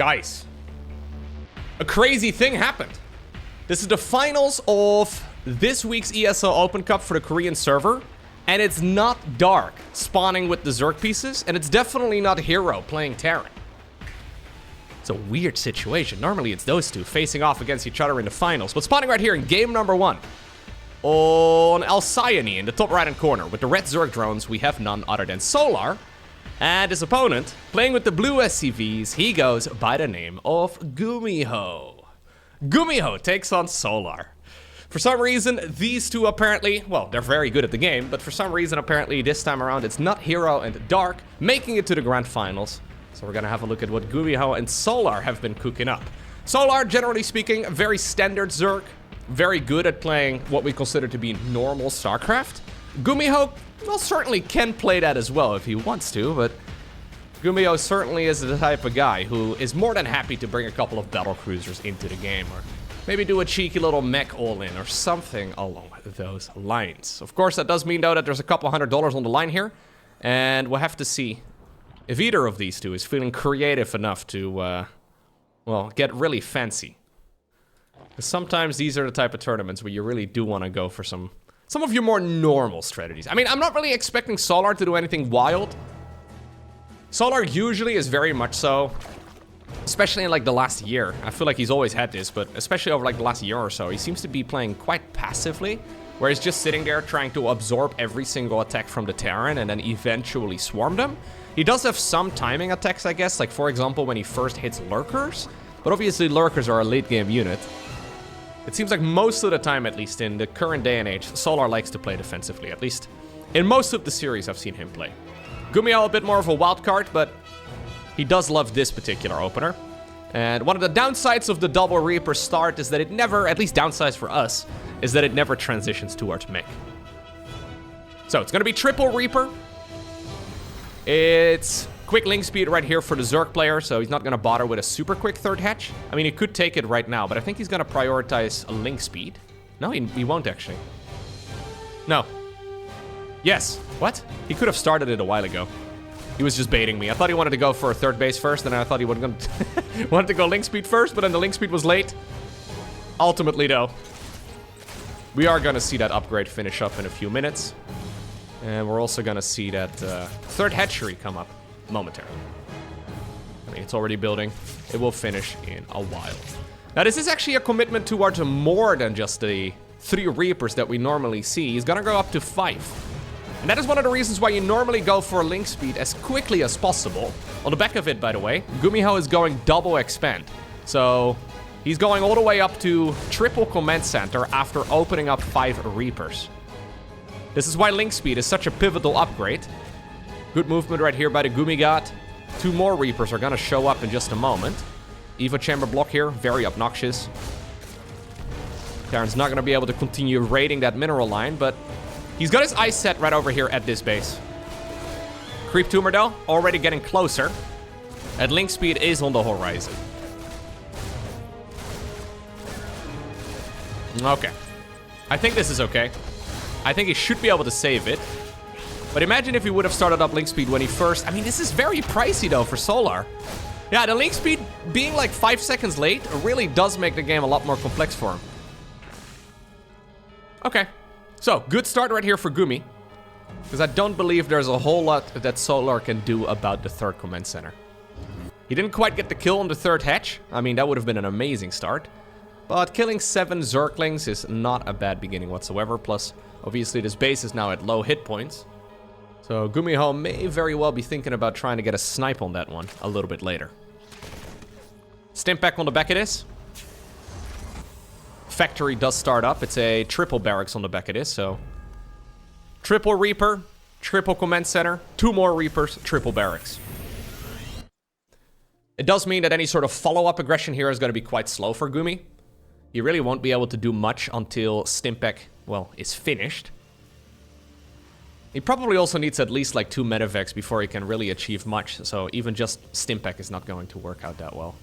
Guys, a crazy thing happened. This is the finals of this week's ESL Open Cup for the Korean server, and it's not Dark spawning with the Zerg pieces, and it's definitely not Hero playing Terran. It's a weird situation. Normally it's those two facing off against each other in the finals, but spawning right here in game number 1 on Alcyone in the top right-hand corner with the red Zerg drones, we have none other than Solar. And his opponent, playing with the blue SCVs, he goes by the name of GuMiho. GuMiho takes on Solar. For some reason, these two apparently, well, they're very good at the game, but for some reason, apparently, this time around, it's not Hero and Dark making it to the grand finals. So we're gonna have a look at what GuMiho and Solar have been cooking up. Solar, generally speaking, a very standard Zerg, very good at playing what we consider to be normal StarCraft. GuMiho, well, certainly can play that as well if he wants to, but GuMiho certainly is the type of guy who is more than happy to bring a couple of battle cruisers into the game, or maybe do a cheeky little mech all-in or something along those lines. Of course, that does mean, though, that there's a couple $100 on the line here, and we'll have to see if either of these two is feeling creative enough to, well, get really fancy. Because sometimes these are the type of tournaments where you really do want to go for some of your more normal strategies. I mean, I'm not really expecting Solar to do anything wild. Solar usually is very much so, especially in like the last year. I feel like he's always had this, but especially over like the last year or so, he seems to be playing quite passively, where he's just sitting there trying to absorb every single attack from the Terran and then eventually swarm them. He does have some timing attacks, I guess, like for example when he first hits Lurkers, but obviously Lurkers are a late game unit. It seems like most of the time, at least in the current day and age, Solar likes to play defensively, at least in most of the series I've seen him play. GuMiho a bit more of a wild card, but he does love this particular opener. And one of the downsides of the double Reaper start is that it never, at least downsides for us, is that it never transitions towards Mech. So it's gonna be triple Reaper. It's quick link speed right here for the Zerg player, so he's not gonna bother with a super quick third hatch. I mean, he could take it right now, but I think he's gonna prioritize a link speed. No, he won't actually. No. Yes. What? He could have started it a while ago. He was just baiting me. I thought he wanted to go for a third base first, and I thought he wanted to go link speed first, but then the link speed was late. Ultimately, though, we are gonna see that upgrade finish up in a few minutes. And we're also gonna see that third hatchery come up momentarily. I mean, it's already building. It will finish in a while. Now, this is actually a commitment towards more than just the 3 Reapers that we normally see. He's gonna go up to 5. And that is one of the reasons why you normally go for link speed as quickly as possible. On the back of it, by the way, GuMiho is going double expand. So he's going all the way up to triple command center after opening up 5 Reapers. This is why link speed is such a pivotal upgrade. Good movement right here by the GuMiGod. 2 more Reapers are gonna show up in just a moment. Evo chamber block here, very obnoxious. Terran's not gonna be able to continue raiding that mineral line, but he's got his eyes set right over here at this base. Creep tumor though, already getting closer. And link speed is on the horizon. Okay. I think this is okay. I think he should be able to save it. But imagine if he would have started up link speed when he first... I mean, this is very pricey though for Solar. Yeah, the link speed being like 5 seconds late really does make the game a lot more complex for him. Okay. So, good start right here for Gumi. Because I don't believe there's a whole lot that Solar can do about the third command center. He didn't quite get the kill on the third hatch. I mean, that would have been an amazing start. But killing 7 Zerglings is not a bad beginning whatsoever. Plus, obviously, this base is now at low hit points. So, GuMiho may very well be thinking about trying to get a snipe on that one a little bit later. Stimp back on the back of this. Factory does start up. It's a triple barracks on the back of this, so... Triple Reaper, triple command center, 2 more Reapers, triple barracks. It does mean that any sort of follow-up aggression here is going to be quite slow for Gumi. He really won't be able to do much until Stimpek, well, is finished. He probably also needs at least like 2 medevacs before he can really achieve much, so even just Stimpek is not going to work out that well.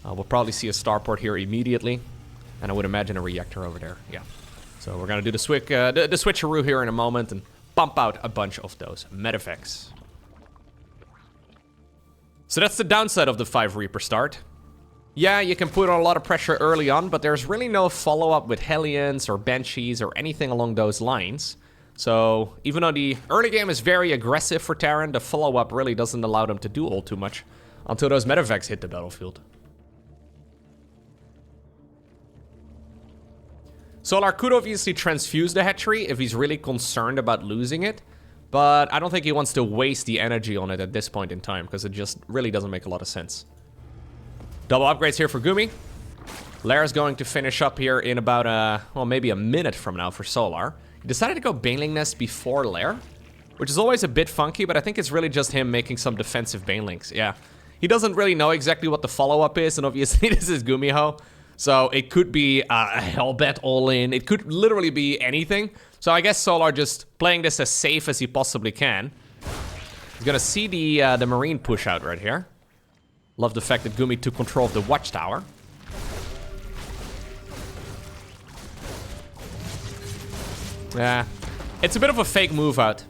We'll probably see a starport here immediately, and I would imagine a reactor over there, yeah. So we're gonna do the switcheroo here in a moment and bump out a bunch of those medevacs. So that's the downside of the 5 Reaper start. Yeah, you can put on a lot of pressure early on, but there's really no follow-up with Elions or Banshees or anything along those lines. So even though the early game is very aggressive for Terran, the follow-up really doesn't allow them to do all too much until those medevacs hit the battlefield. Solar could obviously transfuse the hatchery if he's really concerned about losing it, but I don't think he wants to waste the energy on it at this point in time, because it just really doesn't make a lot of sense. Double upgrades here for Gumi. Lair's going to finish up here in about, well, maybe a minute from now for Solar. He decided to go Baneling Nest before Lair, which is always a bit funky, but I think it's really just him making some defensive Banelings. Yeah, he doesn't really know exactly what the follow-up is, and obviously this is GuMiho. So it could be a Hellbat all-in. It could literally be anything. So I guess Solar just playing this as safe as he possibly can. He's gonna see the Marine push out right here. Love the fact that Gumi took control of the Watchtower. Yeah, it's a bit of a fake move out.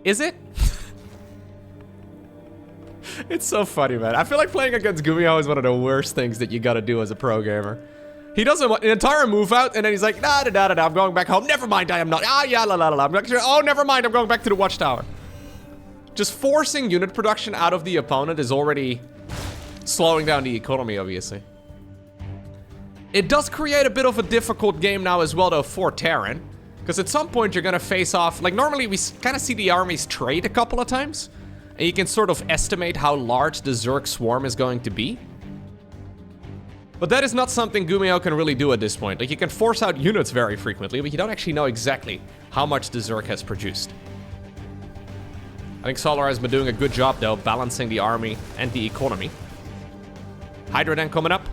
Is it? It's so funny, man. I feel like playing against GuMiho is one of the worst things that you gotta do as a pro gamer. He does an entire move out, and then he's like, nah, I'm going back home. Never mind, I am not. Ah, yeah, la, la, la, la. I'm not sure. Oh, never mind, I'm going back to the Watchtower. Just forcing unit production out of the opponent is already slowing down the economy, obviously. It does create a bit of a difficult game now as well, though, for Terran. Because at some point, you're gonna face off... Like, normally we kind of see the armies trade a couple of times. And you can sort of estimate how large the Zerg swarm is going to be. But that is not something GuMiho can really do at this point. Like, you can force out units very frequently, but you don't actually know exactly how much the Zerg has produced. I think Solar has been doing a good job, though, balancing the army and the economy. Hydra then coming up.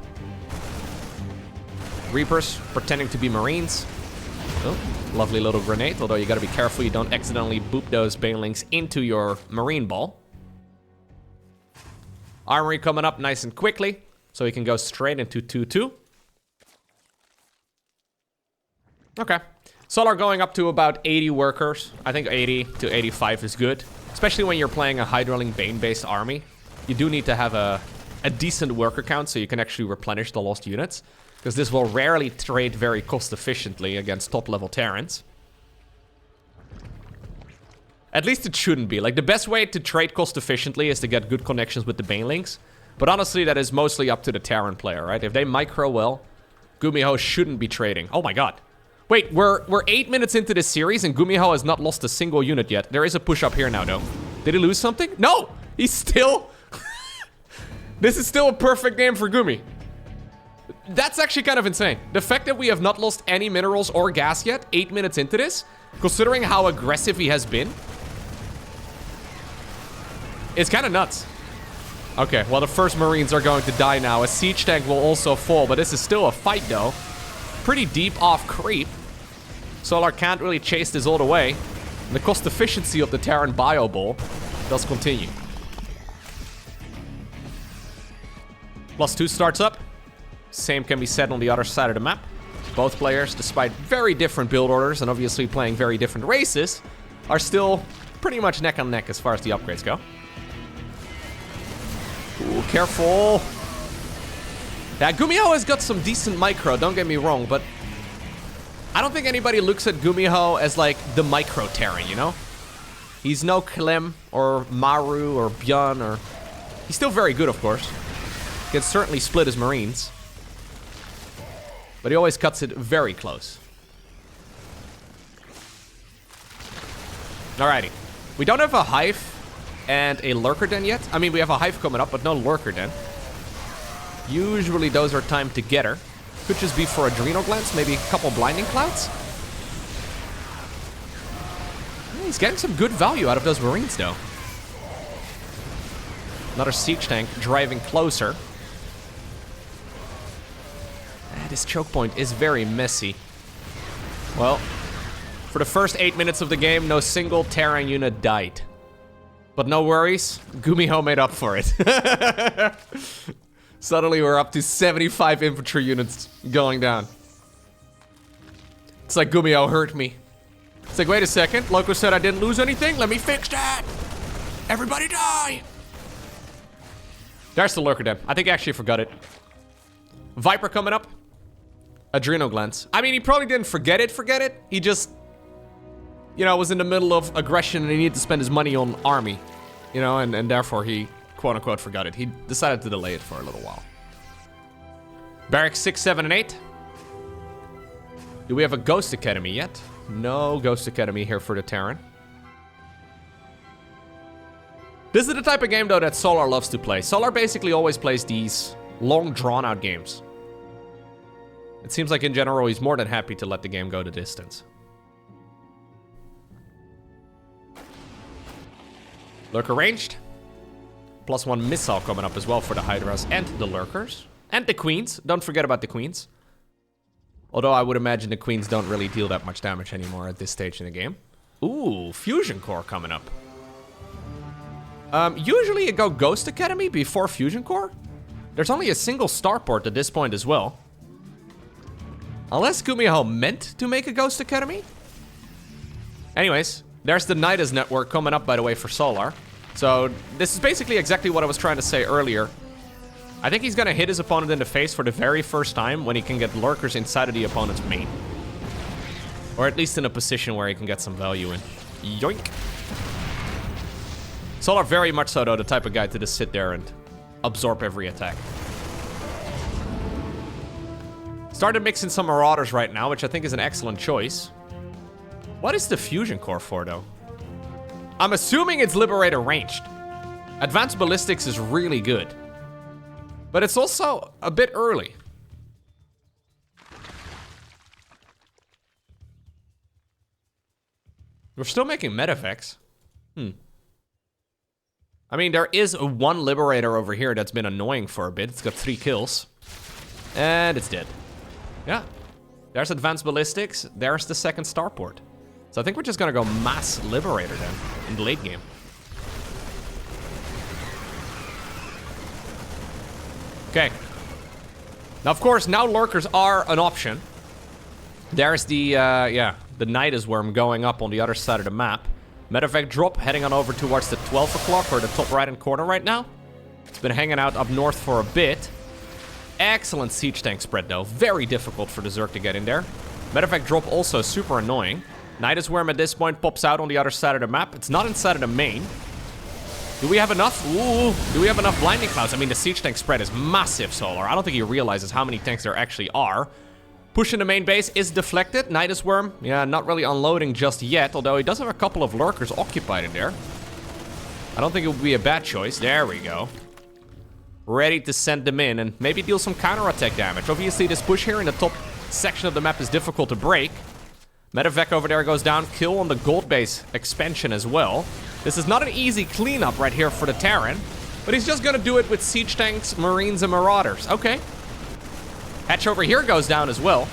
Reapers pretending to be Marines. Oh, lovely little grenade, although you gotta be careful you don't accidentally boop those Banelings into your Marine ball. Armory coming up nice and quickly, so he can go straight into 2-2. Okay. Solar going up to about 80 workers. I think 80 to 85 is good. Especially when you're playing a Hydraling Bane-based army. You do need to have a decent worker count so you can actually replenish the lost units. Because this will rarely trade very cost efficiently against top-level Terrans. At least it shouldn't be. Like, the best way to trade cost efficiently is to get good connections with the Banelings. But honestly, that is mostly up to the Terran player, right? If they micro well, GuMiho shouldn't be trading. Oh my god. Wait, we're 8 minutes into this series and GuMiho has not lost a single unit yet. There is a push up here now, though. Did he lose something? No! He's still... This is still a perfect game for Gumi. That's actually kind of insane. The fact that we have not lost any minerals or gas yet, 8 minutes into this, considering how aggressive he has been, it's kind of nuts. Okay, well, the first Marines are going to die now. A siege tank will also fall, but this is still a fight, though. Pretty deep off creep. Solar can't really chase this all the way. And the cost efficiency of the Terran Bio Ball does continue. +2 starts up. Same can be said on the other side of the map. Both players, despite very different build orders and obviously playing very different races, are still pretty much neck and neck as far as the upgrades go. Ooh, careful. Yeah, GuMiho has got some decent micro, don't get me wrong, but I don't think anybody looks at GuMiho as like the micro Terran, you know? He's no Clem or Maru or Björn or... He's still very good, of course. Can certainly split his Marines. But he always cuts it very close. Alrighty. We don't have a Hive and a Lurker Den yet. I mean, we have a Hive coming up, but no Lurker Den. Usually those are timed together. Could just be for Adrenal Glands, maybe a couple Blinding Clouds. Yeah, he's getting some good value out of those Marines, though. Another Siege Tank driving closer. This choke point is very messy. Well, for the first 8 minutes of the game, no single Terran unit died. But no worries, GuMiho made up for it. Suddenly we're up to 75 infantry units going down. It's like GuMiho hurt me. It's like, wait a second, Lowko said I didn't lose anything? Let me fix that! Everybody die! There's the Lurker then. I think I actually forgot it. Viper coming up. Adrenal glands. I mean, he probably didn't forget it. He just, you know, was in the middle of aggression and he needed to spend his money on army. You know, and therefore he, quote unquote, forgot it. He decided to delay it for a little while. Barracks 6, 7, and 8. Do we have a Ghost Academy yet? No Ghost Academy here for the Terran. This is the type of game, though, that Solar loves to play. Solar basically always plays these long, drawn-out games. It seems like, in general, he's more than happy to let the game go the distance. Lurker ranged. +1 missile coming up as well for the Hydras and the Lurkers. And the Queens. Don't forget about the Queens. Although I would imagine the Queens don't really deal that much damage anymore at this stage in the game. Ooh, Fusion Core coming up. Usually you go Ghost Academy before Fusion Core. There's only a single starport at this point as well. Unless GuMiho meant to make a Ghost Academy. Anyways, there's the Nidus network coming up, by the way, for Solar. So this is basically exactly what I was trying to say earlier. I think he's gonna hit his opponent in the face for the very first time when he can get Lurkers inside of the opponent's main. Or at least in a position where he can get some value in. Yoink. Solar very much so, though, the type of guy to just sit there and absorb every attack. Started mixing some Marauders right now, which I think is an excellent choice. What is the Fusion Core for, though? I'm assuming it's Liberator ranged. Advanced Ballistics is really good. But it's also a bit early. We're still making Medevacs. I mean, there is one Liberator over here that's been annoying for a bit. It's got 3 kills. And it's dead. Yeah. There's Advanced Ballistics. There's the second starport. So I think we're just gonna go mass Liberator then in the late game. Okay. Now, of course, now Lurkers are an option. There's the, the Nidus Worm going up on the other side of the map. Medevac drop heading on over towards the 12 o'clock or the top right-hand corner right now. It's been hanging out up north for a bit. Excellent siege tank spread, though. Very difficult for the Zerg to get in there. Medevac drop also super annoying. Nidus Worm at this point pops out on the other side of the map. It's not inside of the main. Do we have enough? Ooh, do we have enough blinding clouds? I mean, the siege tank spread is massive, Solar. I don't think he realizes how many tanks there actually are. Pushing the main base is deflected. Nidus Worm, yeah, not really unloading just yet, although he does have a couple of Lurkers occupied in there. I don't think it would be a bad choice. There we go. Ready to send them in and maybe deal some counterattack damage. Obviously, this push here in the top section of the map is difficult to break. Medevac over there goes down. Kill on the gold base expansion as well. This is not an easy cleanup right here for the Terran, but he's just gonna do it with siege tanks, marines, and marauders. Okay. Hatch over here goes down as well.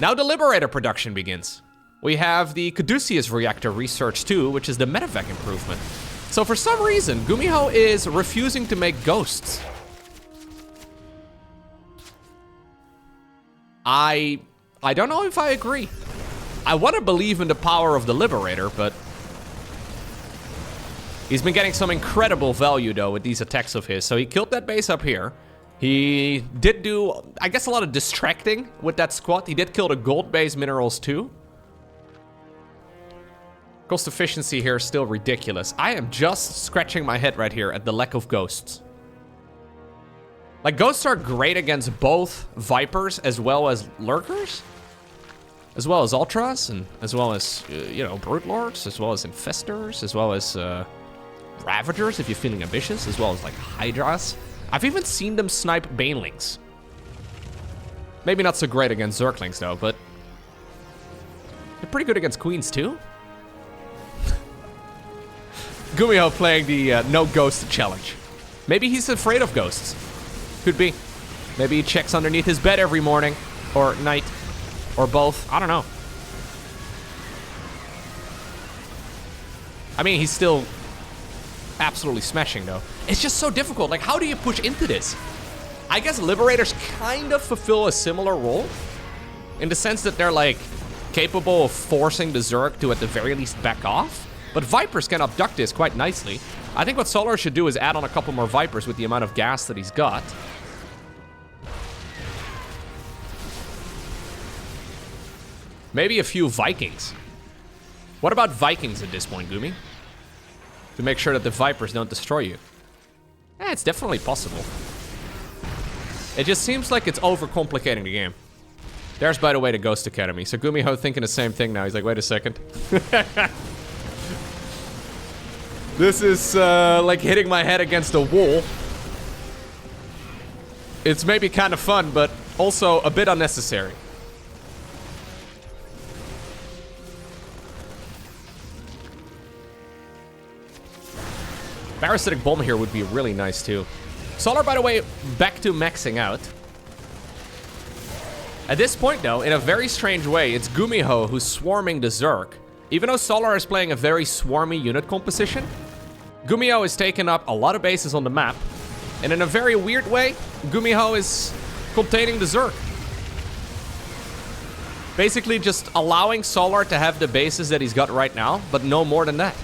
Now the Liberator production begins. We have the Caduceus reactor research too, which is the Medevac improvement. So for some reason, GuMiho is refusing to make ghosts. I don't know if I agree. I want to believe in the power of the Liberator, but he's been getting some incredible value, though, with these attacks of his. So he killed that base up here. He did do, I guess, a lot of distracting with that squad. He did kill the gold base minerals, too. Cost efficiency here is still ridiculous. I am just scratching my head right here at the lack of ghosts. Like, ghosts are great against both Vipers as well as Lurkers. As well as Ultras, and as well as, you know, Brute Lords, as well as Infestors, as well as Ravagers, if you're feeling ambitious, as well as, like, Hydras. I've even seen them snipe Banelings. Maybe not so great against Zerglings, though, but they're pretty good against Queens, too. GuMiho playing the no ghost challenge. Maybe he's afraid of ghosts. Could be. Maybe he checks underneath his bed every morning, or night, or both. I don't know. I mean, he's still absolutely smashing, though. It's just so difficult. Like, how do you push into this? I guess Liberators kind of fulfill a similar role, in the sense that they're, like, capable of forcing the Zerg to, at the very least, back off. But Vipers can abduct this quite nicely. I think what Solar should do is add on a couple more Vipers with the amount of gas that he's got. Maybe a few Vikings. What about Vikings at this point, Gumi? To make sure that the Vipers don't destroy you. Yeah, it's definitely possible. It just seems like it's overcomplicating the game. There's, by the way, the Ghost Academy. So GuMiho thinking the same thing now. He's like, wait a second. This is like hitting my head against a wall. It's maybe kind of fun, but also a bit unnecessary. Parasitic Bomb here would be really nice too. Solar, by the way, back to maxing out. At this point, though, in a very strange way, it's GuMiho who's swarming the Zerg. Even though Solar is playing a very swarmy unit composition, GuMiho has taken up a lot of bases on the map. And in a very weird way, GuMiho is containing the Zerg. Basically just allowing Solar to have the bases that he's got right now, but no more than that.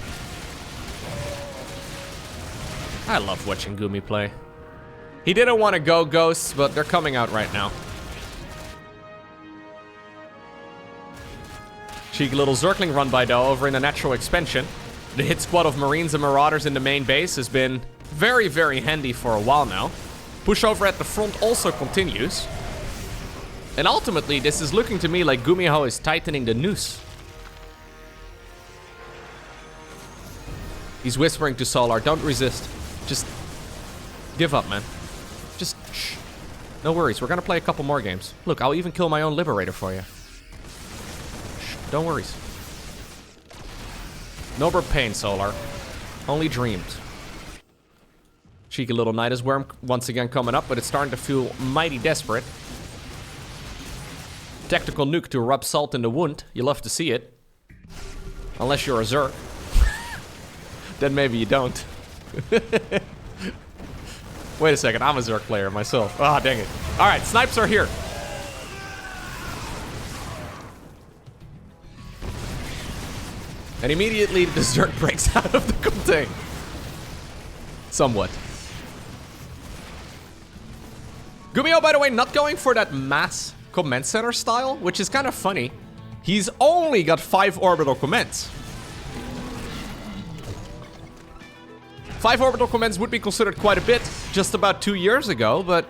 I love watching Gumi play. He didn't want to go Ghosts, but they're coming out right now. Cheeky little Zergling run by though over in the natural expansion. The hit squad of Marines and Marauders in the main base has been very, very handy for a while now. Pushover at the front also continues. And ultimately, this is looking to me like GuMiho is tightening the noose. He's whispering to Solar, don't resist. Just give up, man. Just shh. No worries, we're gonna play a couple more games. Look, I'll even kill my own Liberator for you. Shh, don't worry. No more pain, Solar. Only dreams. Cheeky little Nidus Worm once again coming up, but it's starting to feel mighty desperate. Tactical nuke to rub salt in the wound. You love to see it. Unless you're a Zerg. Then maybe you don't. Wait a second, I'm a Zerg player myself. Ah, dang it. Alright, snipes are here. And immediately the Zerg breaks out of the contain. Somewhat. GuMiho, by the way, not going for that mass command center style, which is kind of funny. He's only got 5 orbital commands. 5 orbital commands would be considered quite a bit just about 2 years ago, but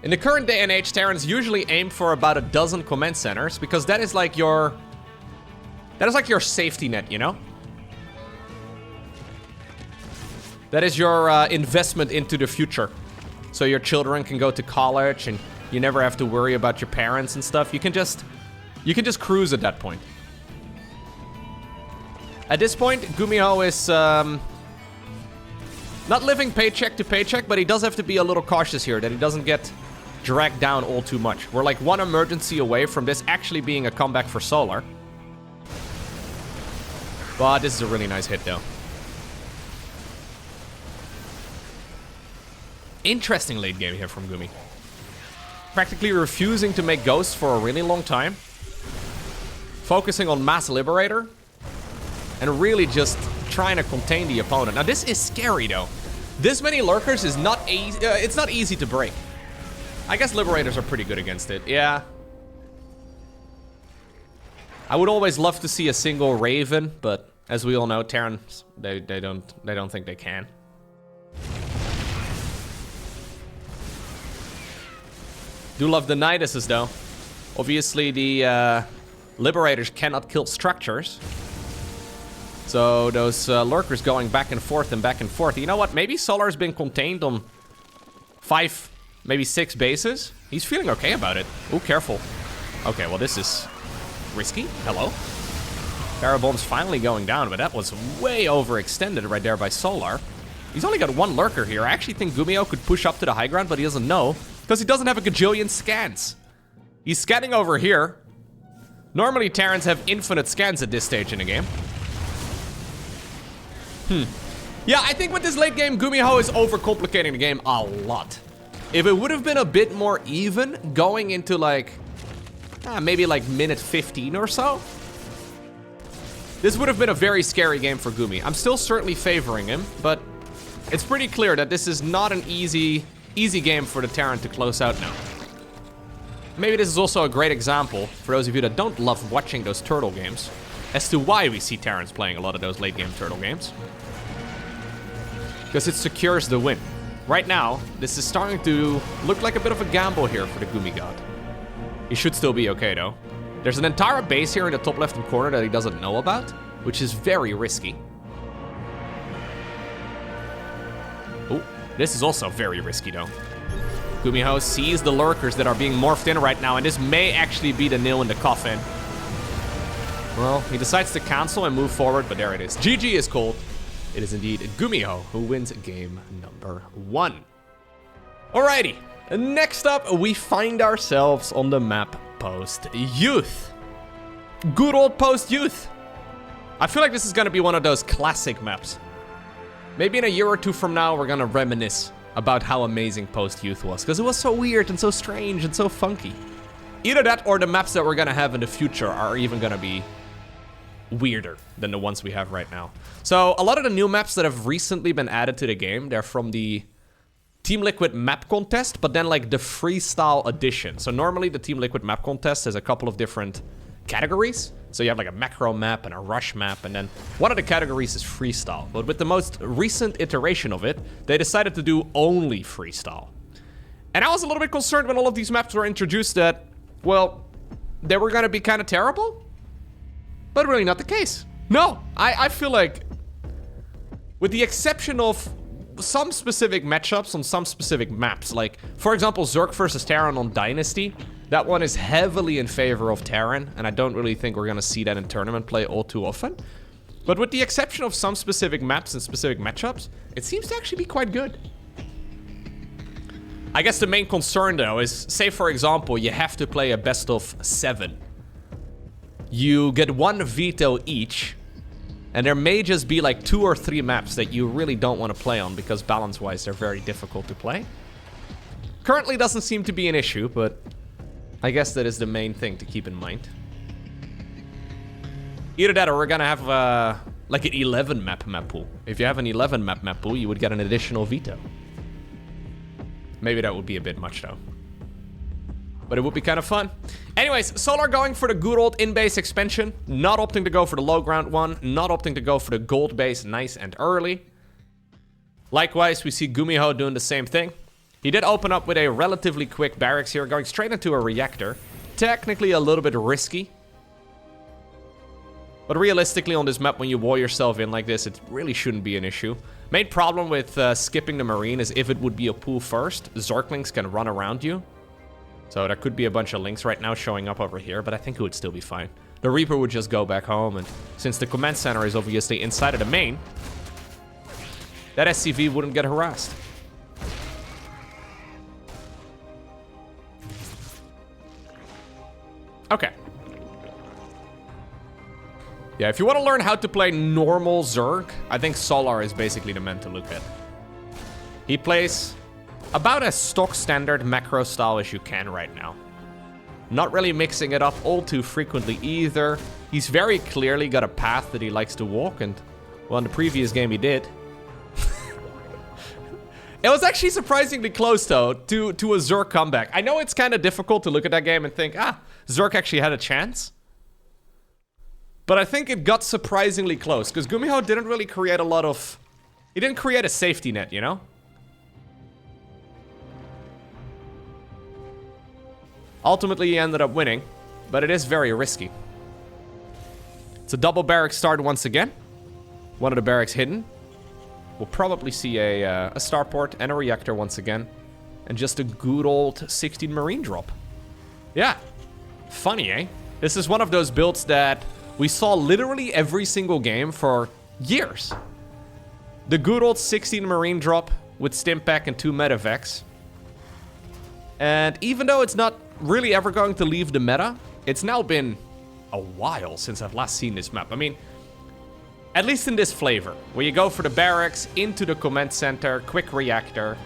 in the current day and age, Terrans usually aim for about a dozen command centers because that is like your safety net, you know? That is your investment into the future. So your children can go to college and you never have to worry about your parents and stuff. You can just cruise at that point. At this point, GuMiho is not living paycheck to paycheck, but he does have to be a little cautious here that he doesn't get dragged down all too much. We're like one emergency away from this actually being a comeback for Solar. But this is a really nice hit though. Interesting late game here from Gumi. Practically refusing to make ghosts for a really long time. Focusing on Mass Liberator. And really just trying to contain the opponent. Now this is scary though. This many lurkers is not easy. It's not easy to break. I guess Liberators are pretty good against it. Yeah. I would always love to see a single Raven, but as we all know, Terrans, they don't think they can. Do love the Niduses though. Obviously the Liberators cannot kill structures. So those lurkers going back and forth and back and forth. You know what? Maybe Solar's been contained on 5, maybe 6 bases. He's feeling okay about it. Ooh, careful. Okay, well this is risky. Hello. Parabomb's finally going down, but that was way overextended right there by Solar. He's only got 1 lurker here. I actually think GuMiho could push up to the high ground, but he doesn't know. Because he doesn't have a gajillion scans. He's scanning over here. Normally Terrans have infinite scans at this stage in the game. Yeah, I think with this late game, GuMiho is overcomplicating the game a lot. If it would have been a bit more even, going into like, maybe like minute 15 or so, this would have been a very scary game for Gumi. I'm still certainly favoring him, but It's pretty clear that this is not an easy game for the Terran to close out now. Maybe this is also a great example, for those of you that don't love watching those turtle games, as to why we see Terrans playing a lot of those late game turtle games. Because it secures the win. Right now, this is starting to look like a bit of a gamble here for the Gumi God. He should still be okay though. There's an entire base here in the top left-hand corner that he doesn't know about, which is very risky. Oh, this is also very risky though. GuMiho's sees the lurkers that are being morphed in right now, and this may actually be the nail in the coffin. Well, he decides to cancel and move forward, but there it is. GG is called. It is indeed GuMiho who wins game number 1. Alrighty, next up we find ourselves on the map Post Youth. Good old Post Youth. I feel like this is gonna be one of those classic maps. Maybe in a year or two from now we're gonna reminisce about how amazing Post Youth was, because it was so weird and so strange and so funky. Either that or the maps that we're gonna have in the future are even gonna be weirder than the ones we have right now. So a lot of the new maps that have recently been added to the game, they're from the Team Liquid map contest, but then like the freestyle edition. So normally the Team Liquid map contest has a couple of different categories. So you have like a macro map and a rush map, and then one of the categories is freestyle. But with the most recent iteration of it, they decided to do only freestyle. And I was a little bit concerned when all of these maps were introduced that, well, they were gonna be kind of terrible. But really not the case. No, I feel like, with the exception of some specific matchups on some specific maps, like, for example, Zerg versus Terran on Dynasty, that one is heavily in favor of Terran, and I don't really think we're gonna see that in tournament play all too often. But with the exception of some specific maps and specific matchups, it seems to actually be quite good. I guess the main concern, though, is, say, for example, you have to play a best of 7. You get 1 veto each, and there may just be like 2 or 3 maps that you really don't want to play on because balance-wise they're very difficult to play. Currently doesn't seem to be an issue, but I guess that is the main thing to keep in mind. Either that or we're gonna have like an 11 map pool. If you have an 11 map pool, you would get an additional veto. Maybe that would be a bit much though. But it would be kind of fun. Anyways, Solar going for the good old in-base expansion. Not opting to go for the low ground one. Not opting to go for the gold base nice and early. Likewise, we see GuMiho doing the same thing. He did open up with a relatively quick barracks here, going straight into a reactor. Technically a little bit risky. But realistically on this map, when you wall yourself in like this, it really shouldn't be an issue. Main problem with skipping the Marine is if it would be a pool first, Zerglings can run around you. So there could be a bunch of links right now showing up over here, but I think it would still be fine. The Reaper would just go back home, and since the command center is obviously inside of the main, that SCV wouldn't get harassed. Okay. Yeah, if you want to learn how to play normal Zerg, I think Solar is basically the man to look at. He plays about as stock standard macro style as you can right now. Not really mixing it up all too frequently either. He's very clearly got a path that he likes to walk, and well, in the previous game he did. It was actually surprisingly close though to a Zerg comeback. I know it's kind of difficult to look at that game and think, Zerg actually had a chance. But I think it got surprisingly close, because GuMiho didn't really create a lot of... He didn't create a safety net, you know? Ultimately, he ended up winning, but it is very risky. It's a double barrack start once again. One of the barracks hidden. We'll probably see a starport and a reactor once again. And just a good old 16 Marine drop. Yeah. Funny, eh? This is one of those builds that we saw literally every single game for years. The good old 16 Marine drop with Stimpack and 2 Medevacs. And even though it's not really ever going to leave the meta, it's now been a while since I've last seen this map. I mean, at least in this flavor, where you go for the barracks, into the command center, quick reactor.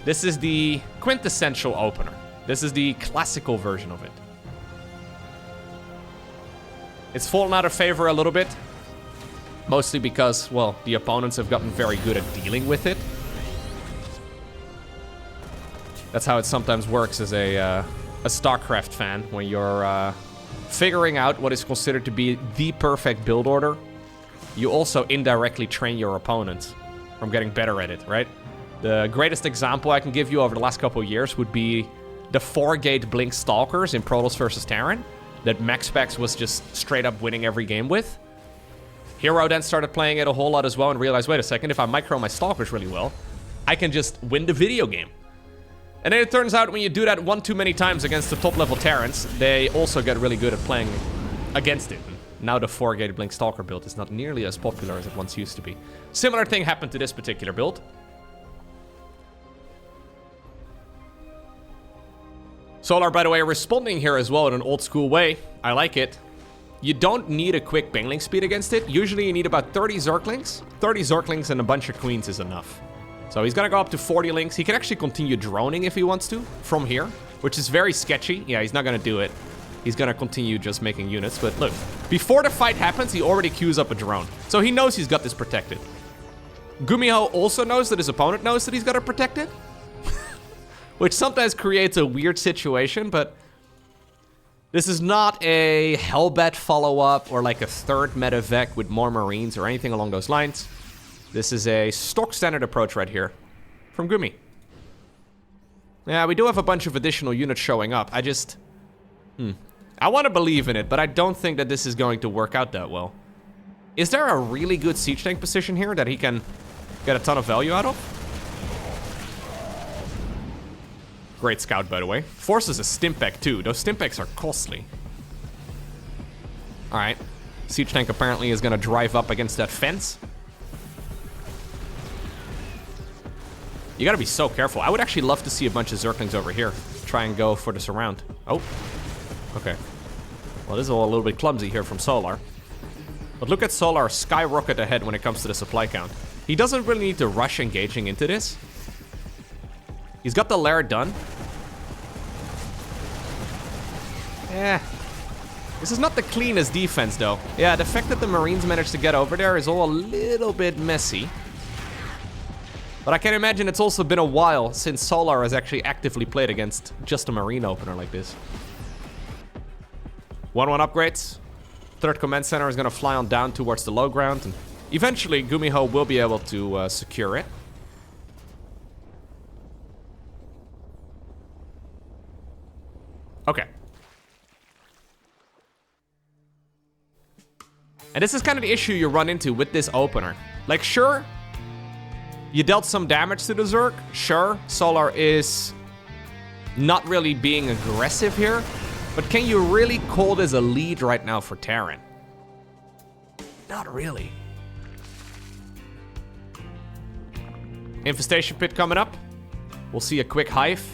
This is the quintessential opener. This is the classical version of it. It's fallen out of favor a little bit. Mostly because, well, the opponents have gotten very good at dealing with it. That's how it sometimes works as a StarCraft fan, when you're figuring out what is considered to be the perfect build order. You also indirectly train your opponents from getting better at it, right? The greatest example I can give you over the last couple of years would be the 4-gate Blink Stalkers in Protoss vs. Terran that MechSpecs was just straight up winning every game with. Hero then started playing it a whole lot as well and realized, wait a second, if I micro my Stalkers really well, I can just win the video game. And then it turns out when you do that one too many times against the top-level Terrans, they also get really good at playing against it. Now the 4-gate Blink Stalker build is not nearly as popular as it once used to be. Similar thing happened to this particular build. Solar, by the way, responding here as well in an old-school way. I like it. You don't need a quick bangling speed against it. Usually you need about 30 Zerglings. 30 Zerglings and a bunch of Queens is enough. So he's gonna go up to 40 links. He can actually continue droning if he wants to from here, which is very sketchy. Yeah, he's not gonna do it. He's gonna continue just making units. But look, before the fight happens, he already queues up a drone. So he knows he's got this protected. GuMiho also knows that his opponent knows that he's got it protected. Which sometimes creates a weird situation, but this is not a Hellbat follow-up or like a third medevac with more Marines or anything along those lines. This is a stock standard approach right here from Gumi. Yeah, we do have a bunch of additional units showing up. I just... I want to believe in it, but I don't think that this is going to work out that well. Is there a really good siege tank position here that he can get a ton of value out of? Great scout, by the way. Forces a Stimpeg too. Those Stimpegs are costly. Alright. Siege tank apparently is going to drive up against that fence. You gotta be so careful. I would actually love to see a bunch of Zerglings over here. Try and go for the surround. Oh. Okay. Well, this is all a little bit clumsy here from Solar. But look at Solar skyrocket ahead when it comes to the supply count. He doesn't really need to rush engaging into this. He's got the lair done. Yeah. This is not the cleanest defense, though. Yeah, the fact that the Marines managed to get over there is all a little bit messy. But I can imagine it's also been a while since Solar has actually actively played against just a Marine opener like this. 1-1 upgrades. Third command center is going to fly on down towards the low ground. And eventually, GuMiho will be able to secure it. Okay. And this is kind of the issue you run into with this opener. Like, sure, you dealt some damage to the Zerg. Sure, Solar is not really being aggressive here. But can you really call this a lead right now for Terran? Not really. Infestation pit coming up. We'll see a quick hive.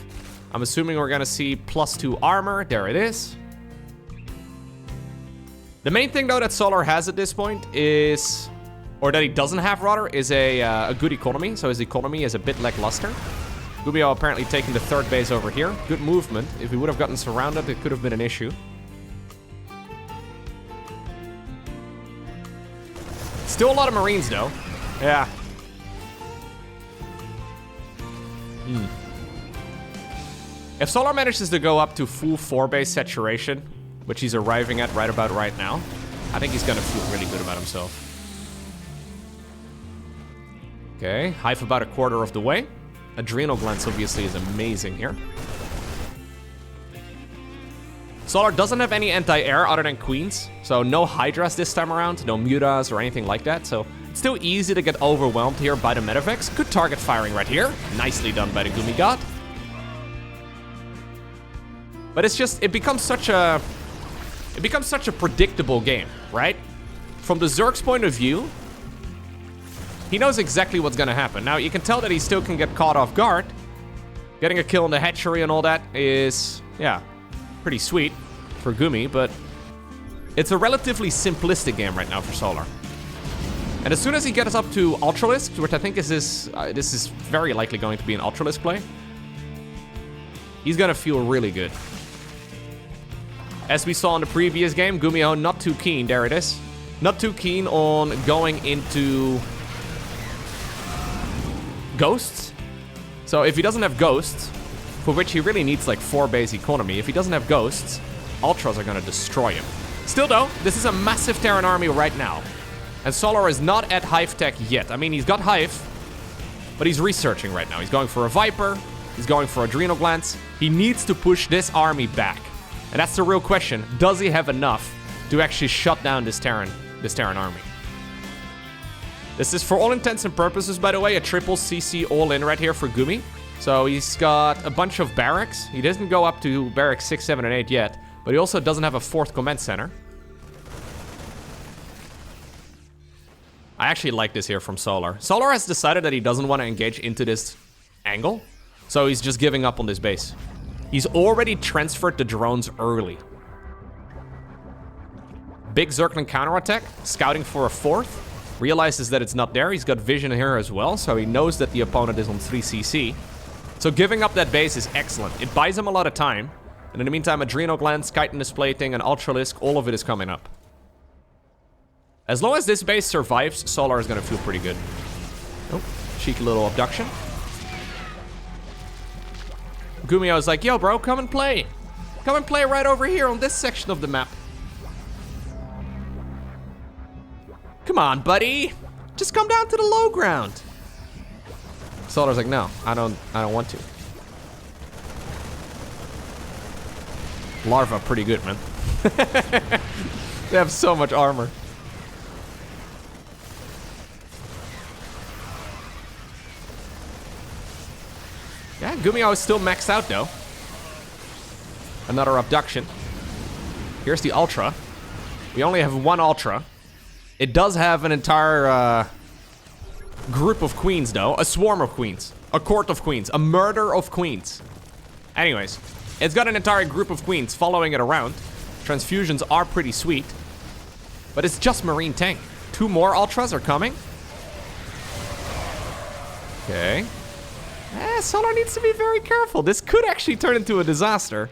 I'm assuming we're gonna see +2 armor. There it is. The main thing though that Solar has at this point is, or that he doesn't have rather, is a good economy. So his economy is a bit lackluster. GuMiho apparently taking the third base over here. Good movement. If he would have gotten surrounded, it could have been an issue. Still a lot of Marines though. Yeah. If Solar manages to go up to full 4-base saturation, which he's arriving at right about right now, I think he's gonna feel really good about himself. Okay, hive about a quarter of the way. Adrenal glands obviously is amazing here. Solar doesn't have any anti-air other than Queens, so no Hydras this time around, no Mutas or anything like that, so it's still easy to get overwhelmed here by the medevacs. Good target firing right here. Nicely done by the Gumi God. But it's just, it becomes such a predictable game, right? From the Zerg's point of view, he knows exactly what's gonna happen. Now, you can tell that he still can get caught off guard. Getting a kill in the hatchery and all that is, yeah, pretty sweet for Gumi, but it's a relatively simplistic game right now for Solar. And as soon as he gets up to Ultralisk, which I think is this is very likely going to be an Ultralisk play, he's gonna feel really good. As we saw in the previous game, GuMiho not too keen, there it is. Not too keen on going into Ghosts. So if he doesn't have Ghosts, for which he really needs like 4 base economy. If he doesn't have ghosts, Ultras are gonna destroy him. Still though, this is a massive Terran army right now. And Solar is not at Hive Tech yet. I mean, he's got Hive, but he's researching right now. He's going for a Viper, he's going for Adrenal Glands. He needs to push this army back. And that's the real question. Does he have enough to actually shut down this Terran army? This is, for all intents and purposes, by the way, a triple CC all-in right here for Gumi. So he's got a bunch of barracks. He doesn't go up to barracks 6, 7, and 8 yet, but he also doesn't have a 4th command center. I actually like this here from Solar. Solar has decided that he doesn't want to engage into this angle, so he's just giving up on this base. He's already transferred the drones early. Big Zergling counterattack, scouting for a 4th. Realizes that it's not there. He's got vision here as well, so he knows that the opponent is on 3cc. So giving up that base is excellent. It buys him a lot of time. And in the meantime, Adrenal Glands, Chitinous Plating, and Ultralisk, all of it is coming up. As long as this base survives, Solar is going to feel pretty good. Oh, cheeky little abduction. GuMiho's like, yo, bro, come and play. Come and play right over here on this section of the map. Come on, buddy. Just come down to the low ground. Solar's like, no, I don't want to. Larva pretty good, man. They have so much armor. Yeah, GuMiho is still maxed out though. Another abduction. Here's the Ultra. We only have 1 Ultra. It does have an entire group of queens, though. A swarm of queens. A court of queens. A murder of queens. Anyways, it's got an entire group of queens following it around. Transfusions are pretty sweet. But it's just Marine tank. 2 more Ultras are coming. Okay. Solar needs to be very careful. This could actually turn into a disaster.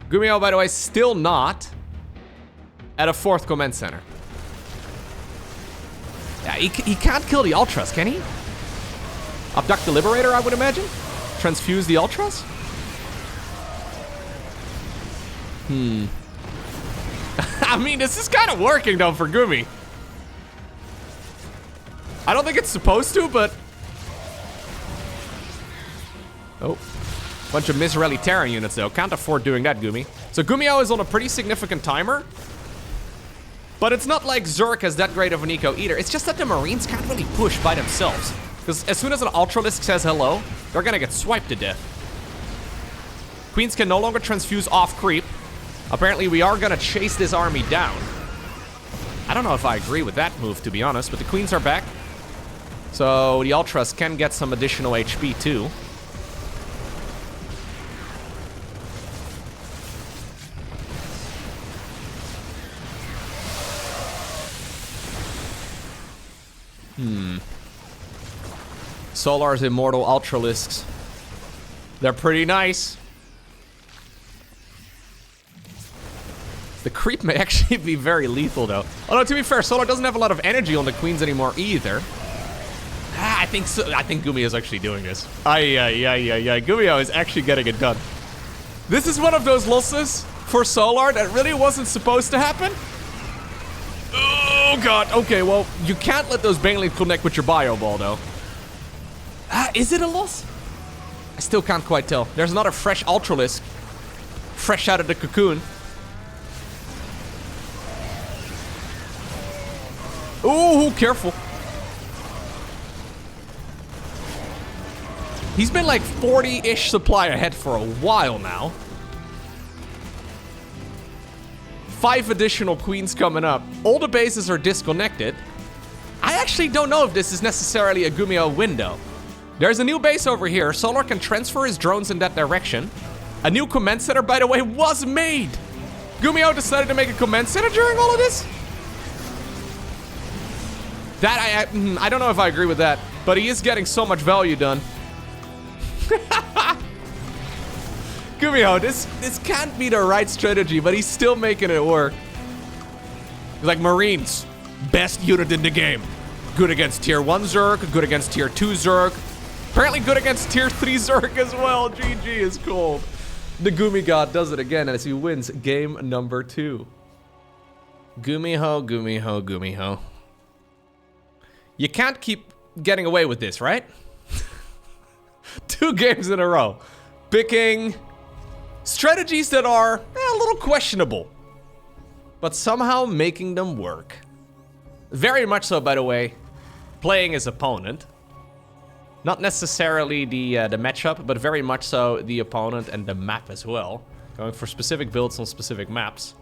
GuMiho, by the way, still not at a 4th command center. Yeah, he can't kill the Ultras, can he? Abduct the Liberator, I would imagine? Transfuse the Ultras? I mean, this is kind of working, though, for Gumi. I don't think it's supposed to, but... Oh. Bunch of Misreli Terran units, though. Can't afford doing that, Gumi. So GuMiho is on a pretty significant timer. But it's not like Zerg has that great of an eco either. It's just that the Marines can't really push by themselves. Because as soon as an Ultralisk says hello, they're gonna get swiped to death. Queens can no longer transfuse off creep. Apparently we are gonna chase this army down. I don't know if I agree with that move, to be honest, but the Queens are back. So the Ultras can get some additional HP too. Solar's Immortal Ultralisks. They're pretty nice. The creep may actually be very lethal, though. Although, to be fair, Solar doesn't have a lot of energy on the Queens anymore either. I think GuMiho is actually doing this. GuMiho is actually getting it done. This is one of those losses for Solar that really wasn't supposed to happen. Oh, God. Okay, well, you can't let those Banelings connect with your Bio Ball, though. Is it a loss? I still can't quite tell. There's another fresh Ultralisk. Fresh out of the cocoon. Ooh, careful. He's been like 40-ish supply ahead for a while now. 5 additional Queens coming up. All the bases are disconnected. I actually don't know if this is necessarily a GuMiho window. There's a new base over here. Solar can transfer his drones in that direction. A new command center, by the way, was made. GuMiho decided to make a command center during all of this? That, I don't know if I agree with that, but he is getting so much value done. GuMiho, this can't be the right strategy, but he's still making it work. He's like, Marines, best unit in the game. Good against tier 1 Zerg, good against tier 2 Zerg. apparently good against tier 3 Zerg as well. GG is cold. The Gumi God does it again as he wins game number 2. GuMiho, GuMiho, GuMiho. You can't keep getting away with this, right? 2 games in a row. Picking strategies that are a little questionable, but somehow making them work. Very much so, by the way, playing his opponent. Not necessarily the matchup, but very much so the opponent and the map as well. Going for specific builds on specific maps.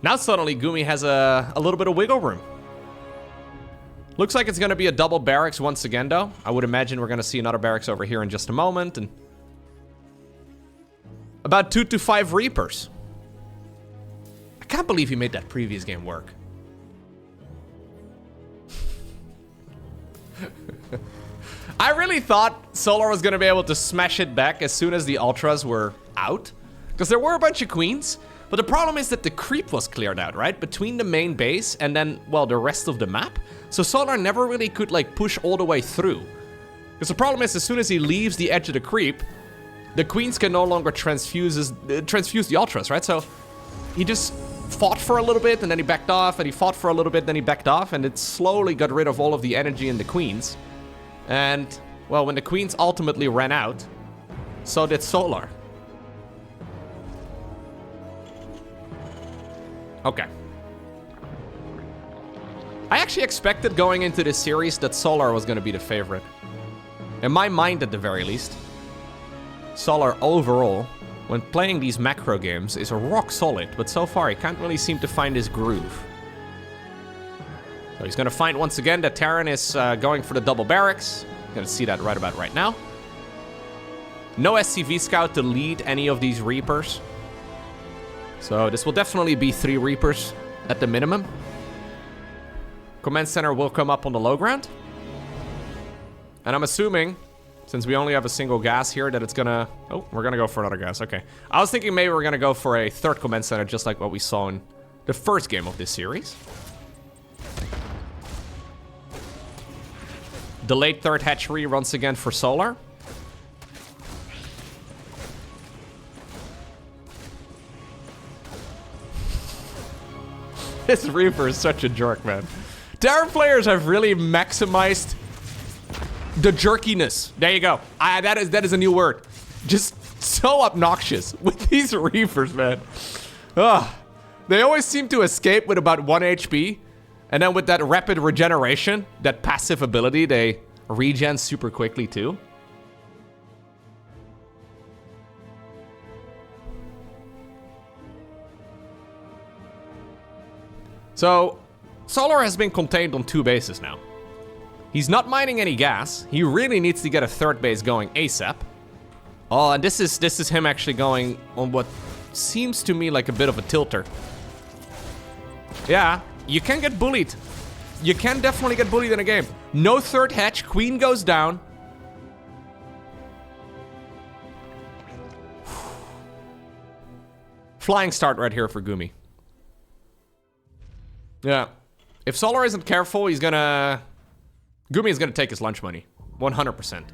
Now suddenly Gumi has a little bit of wiggle room. Looks like it's going to be a double barracks once again, though. I would imagine we're going to see another barracks over here in just a moment. And about 2 to 5 Reapers. I can't believe he made that previous game work. I really thought Solar was going to be able to smash it back as soon as the Ultras were out. Because there were a bunch of Queens. But the problem is that the creep was cleared out, right? Between the main base and then, well, the rest of the map. So Solar never really could, like, push all the way through. Because the problem is, as soon as he leaves the edge of the creep, the Queens can no longer transfuse the Ultras, right? So he just fought for a little bit, and then he backed off, and he fought for a little bit, then he backed off, and it slowly got rid of all of the energy in the Queens. And, well, when the Queens ultimately ran out, so did Solar. Okay. I actually expected going into this series that Solar was going to be the favorite. In my mind, at the very least. Solar overall, when playing these macro games, is rock solid, but so far he can't really seem to find his groove. So he's going to find once again that Terran is going for the double barracks. Going to see that right about right now. No SCV scout to lead any of these Reapers. So this will definitely be 3 Reapers at the minimum. Command center will come up on the low ground. And I'm assuming, since we only have a single gas here, that it's gonna... Oh, we're gonna go for another gas, okay. I was thinking maybe we're gonna go for a 3rd command center, just like what we saw in the first game of this series. Delayed 3rd hatchery once again for Solar. This Reaper is such a jerk, man. Terran players have really maximized the jerkiness. There you go. That is a new word. Just so obnoxious with these Reapers, man. Ugh. They always seem to escape with about 1 HP. And then with that rapid regeneration, that passive ability, they regen super quickly too. So, Solar has been contained on 2 bases now. He's not mining any gas. He really needs to get a 3rd base going ASAP. Oh, and this is him actually going on what seems to me like a bit of a tilter. Yeah, you can get bullied. You can definitely get bullied in a game. No 3rd hatch, Queen goes down. Flying start right here for Gumi. Yeah. If Solar isn't careful, he's gonna... Gumi is gonna take his lunch money. 100%.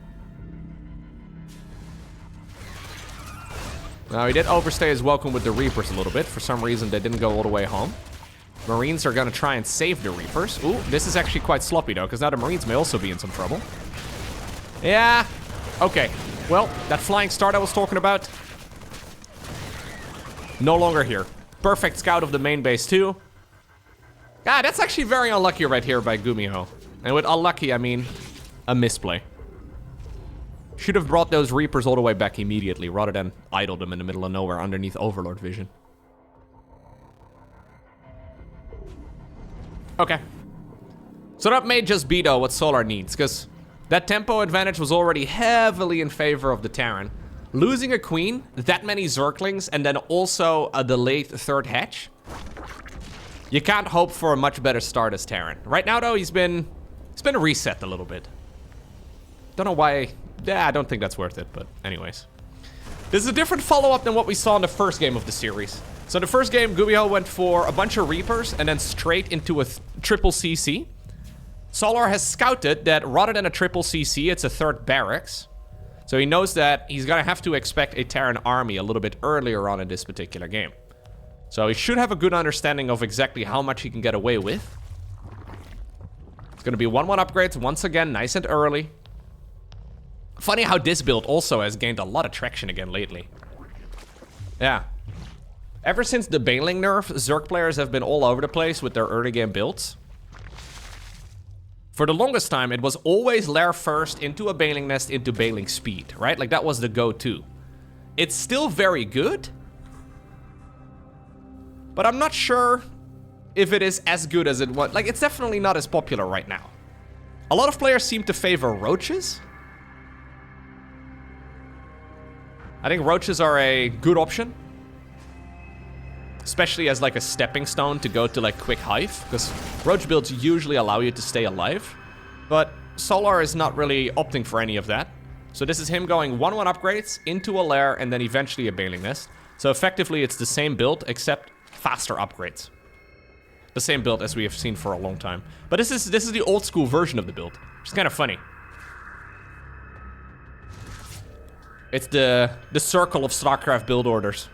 Now, he did overstay his welcome with the Reapers a little bit. For some reason, they didn't go all the way home. Marines are gonna try and save the Reapers. Ooh, this is actually quite sloppy, though, because now the Marines may also be in some trouble. Yeah. Okay. Well, that flying start I was talking about... no longer here. Perfect scout of the main base, too. Ah, that's actually very unlucky right here by GuMiho. And with unlucky, I mean a misplay. Should have brought those Reapers all the way back immediately, rather than idle them in the middle of nowhere underneath Overlord vision. Okay. So that may just be, though, what Solar needs, because that tempo advantage was already heavily in favor of the Terran. Losing a Queen, that many Zerglings, and then also a delayed 3rd hatch. You can't hope for a much better start as Terran. Right now, though, he's been reset a little bit. Don't know why. Yeah, I don't think that's worth it, but anyways. This is a different follow-up than what we saw in the first game of the series. So in the first game, GuMiho went for a bunch of Reapers and then straight into a triple CC. Solar has scouted that rather than a triple CC, it's a third barracks. So he knows that he's gonna have to expect a Terran army a little bit earlier on in this particular game. So he should have a good understanding of exactly how much he can get away with. It's gonna be 1-1 upgrades once again, nice and early. Funny how this build also has gained a lot of traction again lately. Yeah. Ever since the Baneling nerf, Zerg players have been all over the place with their early game builds. For the longest time, it was always lair first into a Baneling nest into Baneling speed, right? Like that was the go-to. It's still very good, but I'm not sure if it is as good as it was. Like, it's definitely not as popular right now. A lot of players seem to favor roaches. I think roaches are a good option, especially as like a stepping stone to go to like quick hive, because roach builds usually allow you to stay alive, but Solar is not really opting for any of that. So this is him going 1-1 upgrades into a lair and then eventually a Baneling nest. So effectively it's the same build except faster upgrades. The same build as we have seen for a long time. But this is the old school version of the build, which is kind of funny. It's the circle of StarCraft build orders.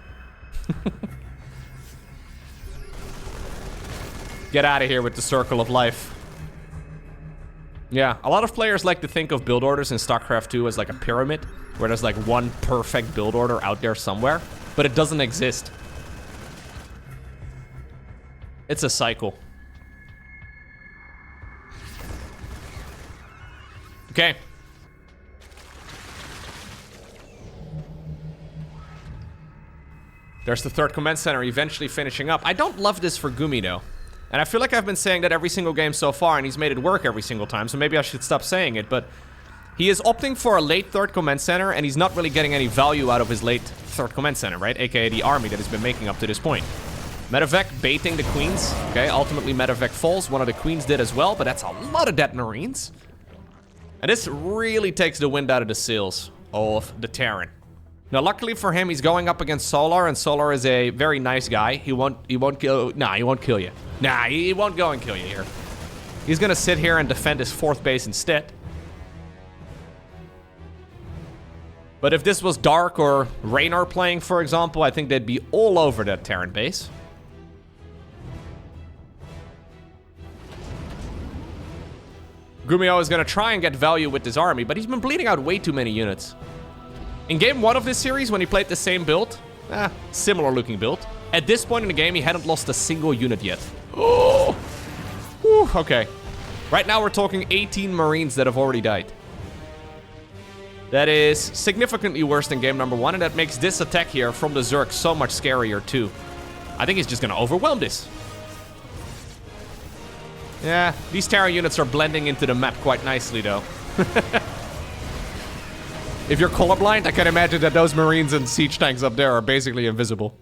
Get out of here with the circle of life. Yeah, a lot of players like to think of build orders in StarCraft 2 as like a pyramid, where there's like one perfect build order out there somewhere, but it doesn't exist. It's a cycle. Okay. There's the third command center eventually finishing up. I don't love this for Gumi though. And I feel like I've been saying that every single game so far, and he's made it work every single time, so maybe I should stop saying it, but he is opting for a late third command center, and he's not really getting any value out of his late third command center, right? AKA the army that he's been making up to this point. Medevac baiting the queens. Okay, ultimately Medevac falls. One of the queens did as well, but that's a lot of dead marines. And this really takes the wind out of the sails of the Terran. Now, luckily for him, he's going up against Solar, and Solar is a very nice guy. He won't kill. Nah, he won't kill you. Nah, he won't go and kill you here. He's gonna sit here and defend his fourth base instead. But if this was Dark or Raynor playing, for example, I think they'd be all over that Terran base. GuMiho is gonna try and get value with this army, but he's been bleeding out way too many units. In game 1 of this series, when he played the same build, similar looking build, at this point in the game, he hadn't lost a single unit yet. Oh! Whew, okay. Right now, we're talking 18 Marines that have already died. That is significantly worse than game number 1, and that makes this attack here from the Zerg so much scarier too. I think he's just gonna overwhelm this. Yeah, these Terran units are blending into the map quite nicely though. If you're colorblind, I can imagine that those Marines and siege tanks up there are basically invisible.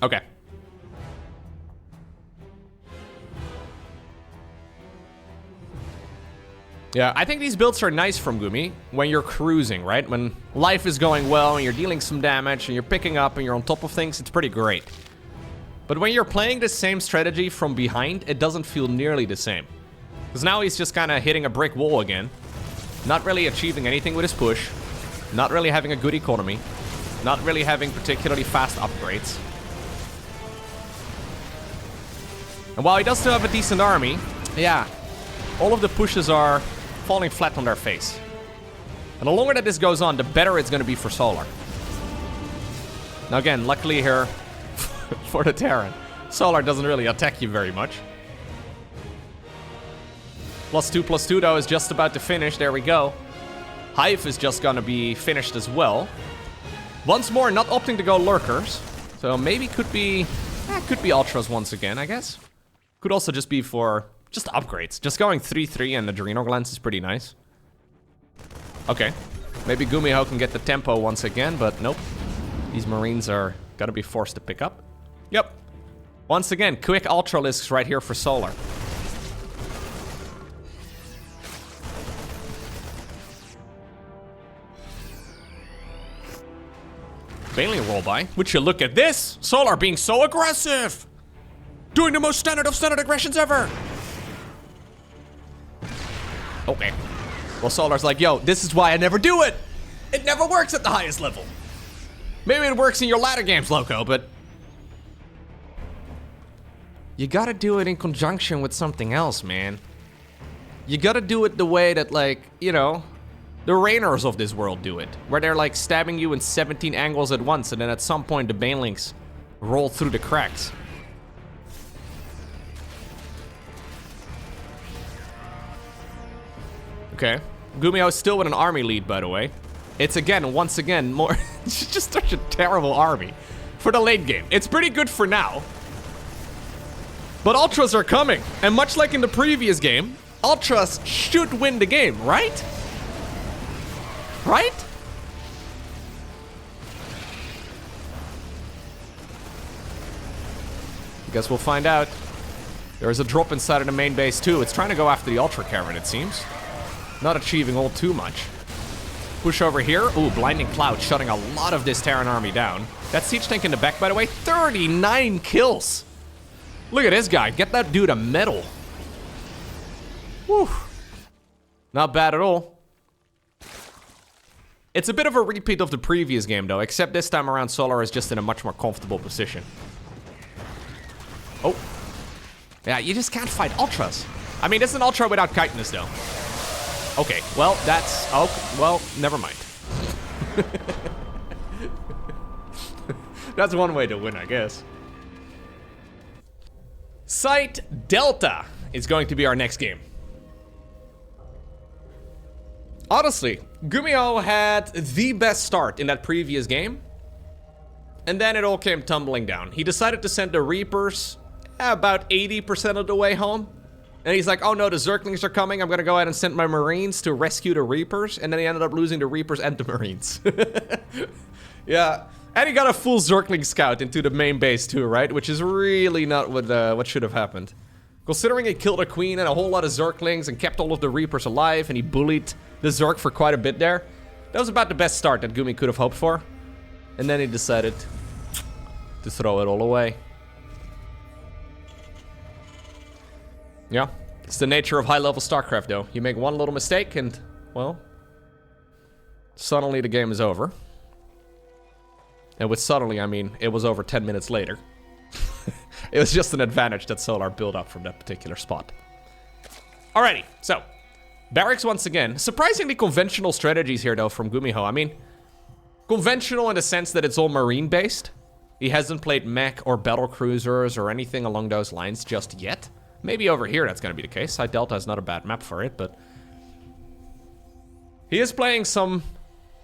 Okay. Yeah, I think these builds are nice from Gumi when you're cruising, right? When life is going well and you're dealing some damage and you're picking up and you're on top of things, it's pretty great. But when you're playing the same strategy from behind, it doesn't feel nearly the same. Because now he's just kind of hitting a brick wall again. Not really achieving anything with his push. Not really having a good economy. Not really having particularly fast upgrades. And while he does still have a decent army, yeah, all of the pushes are falling flat on their face. And the longer that this goes on, the better it's going to be for Solar. Now again, luckily here, for the Terran, Solar doesn't really attack you very much. +2/+2 though is just about to finish. There we go. Hive is just gonna be finished as well. Once more, not opting to go lurkers. So maybe could be ultras once again, I guess. Could also just be for just upgrades. Just going 3/3 and adrenal glands is pretty nice. Okay. Maybe GuMiho can get the tempo once again, but nope. These Marines are gonna be forced to pick up. Yep. Once again, quick ultralisks right here for Solar. Baneling roll by. Would you look at this? Solar being so aggressive. Doing the most standard of standard aggressions ever. Okay. Well, Solar's like, yo, this is why I never do it. It never works at the highest level. Maybe it works in your latter games, Lowko, but you gotta do it in conjunction with something else, man. You gotta do it the way that, like, you know, the Rainers of this world do it. Where they're, like, stabbing you in 17 angles at once, and then at some point the Banelings roll through the cracks. Okay. GuMiho's still with an army lead, by the way. It's again, once again, more... It's just such a terrible army for the late game. It's pretty good for now. But Ultras are coming. And much like in the previous game, Ultras should win the game, right? Right? Guess we'll find out. There's a drop inside of the main base too. It's trying to go after the Ultra Caravan, it seems. Not achieving all too much. Push over here. Ooh, Blinding Cloud shutting a lot of this Terran army down. That siege tank in the back, by the way, 39 kills. Look at this guy. Get that dude a medal. Whew. Not bad at all. It's a bit of a repeat of the previous game, though, except this time around Solar is just in a much more comfortable position. Oh. Yeah, you just can't fight Ultras. I mean, it's an Ultra without chitinous, though. Okay, well, that's... Oh, well, never mind. That's one way to win, I guess. Site Delta is going to be our next game. Honestly, GuMiho had the best start in that previous game. And then it all came tumbling down. He decided to send the Reapers about 80% of the way home. And he's like, oh no, the Zerglings are coming. I'm gonna go ahead and send my Marines to rescue the Reapers. And then he ended up losing the Reapers and the Marines. Yeah. And he got a full Zergling scout into the main base too, right? Which is really not what should have happened. Considering he killed a queen and a whole lot of Zerglings and kept all of the Reapers alive, and he bullied the Zerg for quite a bit there. That was about the best start that Gumi could have hoped for. And then he decided to throw it all away. Yeah, it's the nature of high-level StarCraft, though. You make one little mistake and, well, suddenly the game is over. And with suddenly, I mean, it was over 10 minutes later. It was just an advantage that Solar built up from that particular spot. Alrighty, so, Barracks once again. Surprisingly conventional strategies here, though, from GuMiho. I mean, conventional in the sense that it's all Marine-based. He hasn't played Mech or Battle Cruisers or anything along those lines just yet. Maybe over here that's going to be the case. Side Delta is not a bad map for it, but he is playing some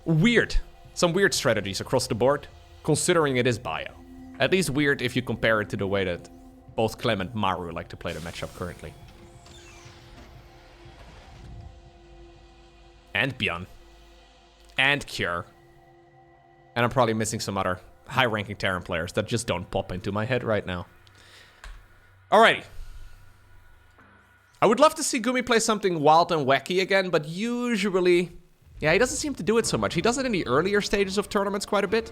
weird strategies across the board, considering it is bio. At least weird if you compare it to the way that both Clem and Maru like to play the matchup currently. And Bjorn. And Cure. And I'm probably missing some other high-ranking Terran players that just don't pop into my head right now. Alrighty. I would love to see Gumi play something wild and wacky again, but usually... Yeah, he doesn't seem to do it so much. He does it in the earlier stages of tournaments quite a bit.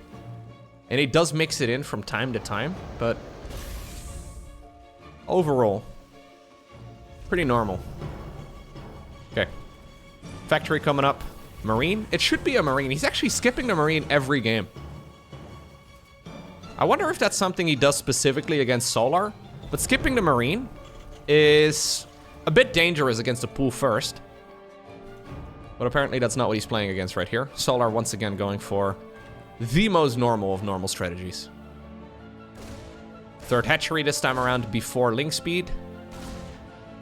And he does mix it in from time to time, but... overall, pretty normal. Okay. Factory coming up. Marine? It should be a Marine. He's actually skipping the Marine every game. I wonder if that's something he does specifically against Solar. But skipping the Marine is a bit dangerous against the pool first. But apparently that's not what he's playing against right here. Solar once again going for the most normal of normal strategies. Third hatchery this time around before link speed.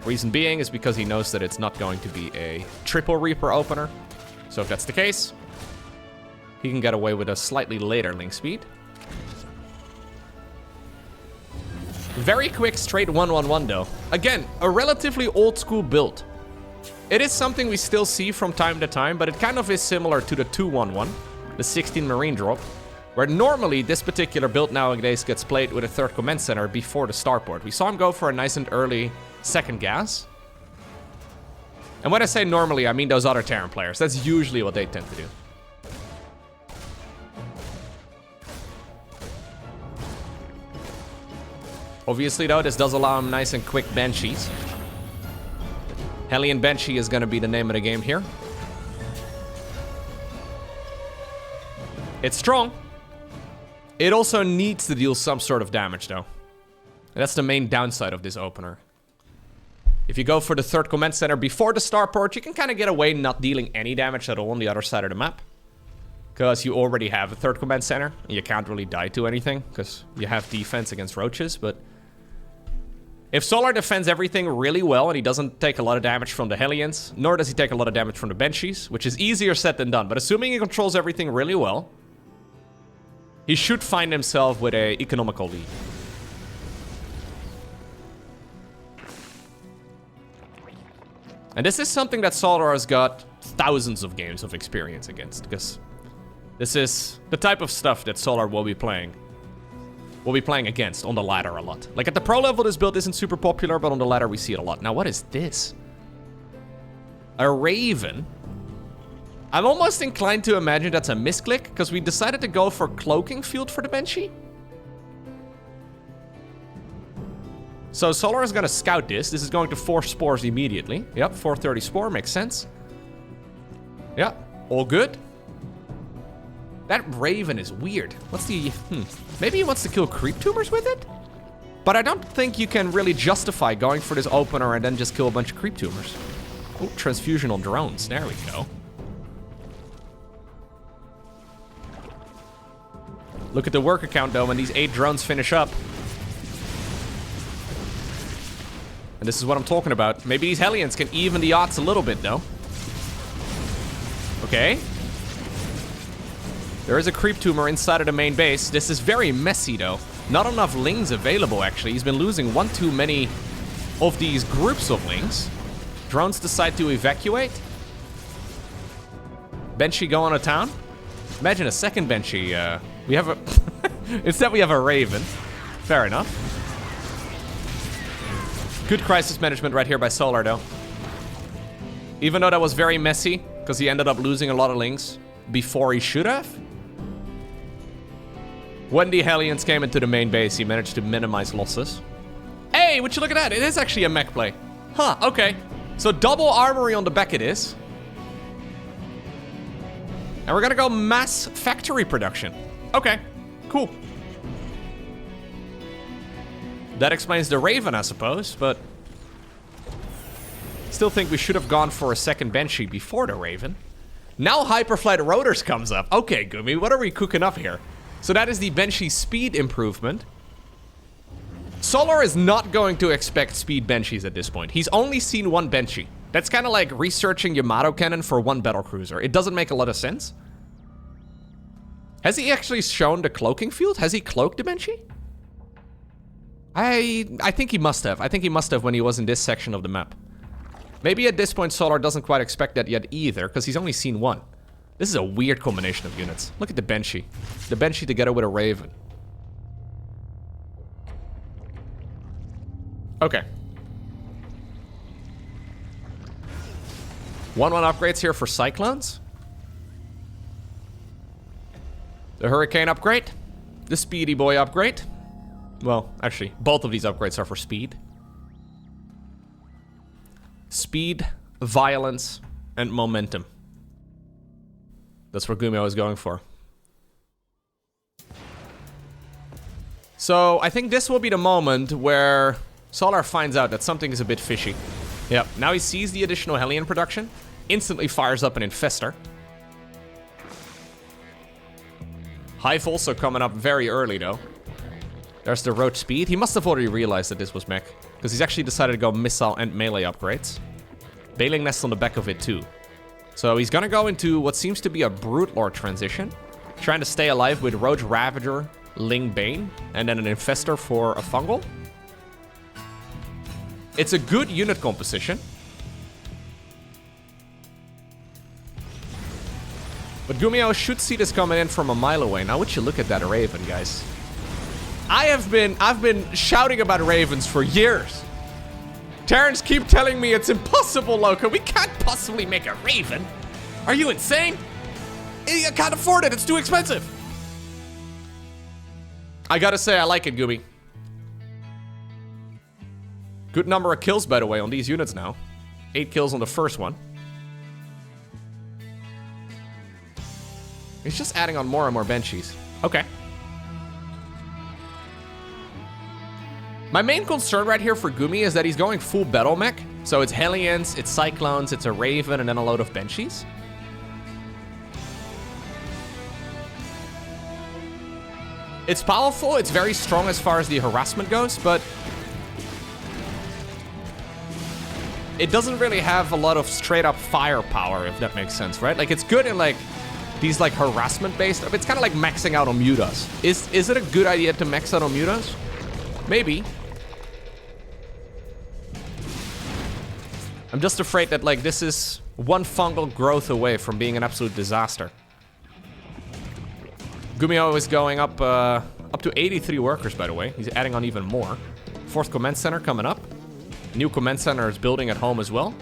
Reason being is because he knows that it's not going to be a triple Reaper opener. So if that's the case, he can get away with a slightly later link speed. Very quick, straight 1-1-1 though. Again, a relatively old school build. It is something we still see from time to time, but it kind of is similar to the 2-1-1, the 16 Marine drop, where normally this particular build nowadays gets played with a third command center before the starport. We saw him go for a nice and early second gas. And when I say normally, I mean those other Terran players. That's usually what they tend to do. Obviously, though, this does allow him nice and quick Banshees. Elion Banshee is going to be the name of the game here. It's strong. It also needs to deal some sort of damage, though. And that's the main downside of this opener. If you go for the third command center before the starport, you can kind of get away not dealing any damage at all on the other side of the map. Because you already have a third command center. And you can't really die to anything, because you have defense against roaches. But if Solar defends everything really well, and he doesn't take a lot of damage from the Hellions, nor does he take a lot of damage from the Banshees, which is easier said than done. But assuming he controls everything really well, he should find himself with an economical lead. And this is something that Solar has got thousands of games of experience against, because this is the type of stuff that Solar will be playing. Will be playing against on the ladder a lot. Like at the pro level, this build isn't super popular, but on the ladder we see it a lot. Now, what is this? A Raven? I'm almost inclined to imagine that's a misclick, because we decided to go for Cloaking Field for the Banshee. So Solar is going to scout this. This is going to 4 spores immediately. Yep, 430 spore, makes sense. Yeah, all good. That Raven is weird. What's the... Maybe he wants to kill creep tumors with it? But I don't think you can really justify going for this opener and then just kill a bunch of creep tumors. Oh, transfusional drones. There we go. Look at the worker count, though, when these 8 drones finish up. And this is what I'm talking about. Maybe these Hellions can even the odds a little bit, though. Okay. There is a creep tumor inside of the main base. This is very messy, though. Not enough lings available, actually. He's been losing one too many of these groups of lings. Drones decide to evacuate. Banshee going to town. Imagine a second Banshee. We have a... Instead, we have a Raven. Fair enough. Good crisis management right here by Solar, though. Even though that was very messy, because he ended up losing a lot of lings before he should have. When the Hellions came into the main base, he managed to minimize losses. Hey, would you look at that? It is actually a mech play. Huh, okay. So double armory on the back it is. And we're gonna go mass factory production. Okay, cool. That explains the Raven, I suppose, but... Still think we should have gone for a second Banshee before the Raven. Now Hyperflight Rotors comes up. Okay, Gumi, what are we cooking up here? So that is the Banshee speed improvement. Solar is not going to expect speed Banshees at this point. He's only seen one Banshee. That's kind of like researching Yamato cannon for one battlecruiser. It doesn't make a lot of sense. Has he actually shown the cloaking field? Has he cloaked the Banshee? I think he must have. I think he must have when he was in this section of the map. Maybe at this point Solar doesn't quite expect that yet either, because he's only seen one. This is a weird combination of units. Look at the Banshee. The Banshee together with a Raven. Okay. 1-1 upgrades here for Cyclones. The Hurricane upgrade. The Speedy Boy upgrade. Well, actually, both of these upgrades are for speed. Speed, violence, and momentum. That's what GuMiho is going for. So, I think this will be the moment where Solar finds out that something is a bit fishy. Yep, now he sees the additional Hellion production, instantly fires up an Infestor. Hive also coming up very early, though. There's the roach speed. He must have already realized that this was mech, because he's actually decided to go missile and melee upgrades. Bailing Nest on the back of it, too. So he's gonna go into what seems to be a Brute Lord transition, trying to stay alive with Roach Ravager, Ling Bane, and then an Infestor for a Fungal. It's a good unit composition. But GuMiho should see this coming in from a mile away. Now, would you look at that Raven, guys? I've been shouting about Ravens for years. Terrans keep telling me it's impossible, Lowko. We can't possibly make a Raven. Are you insane? I can't afford it. It's too expensive. I gotta say, I like it, Gumi. Good number of kills, by the way, on these units now. 8 kills on the first one. He's just adding on more and more Banshees. Okay. My main concern right here for Gumi is that he's going full battle mech. So it's Elions, it's Cyclones, it's a Raven, and then a load of Banshees. It's powerful, it's very strong as far as the harassment goes, but it doesn't really have a lot of straight up firepower, if that makes sense, right? Like, it's good in like these like harassment based stuff. It's kind of like maxing out on mutas. Is it a good idea to max out on mutas? Maybe. I'm just afraid that like this is one fungal growth away from being an absolute disaster. GuMiho is going up to 83 workers, by the way. He's adding on even more. 4th command center coming up. New command center is building at home as well.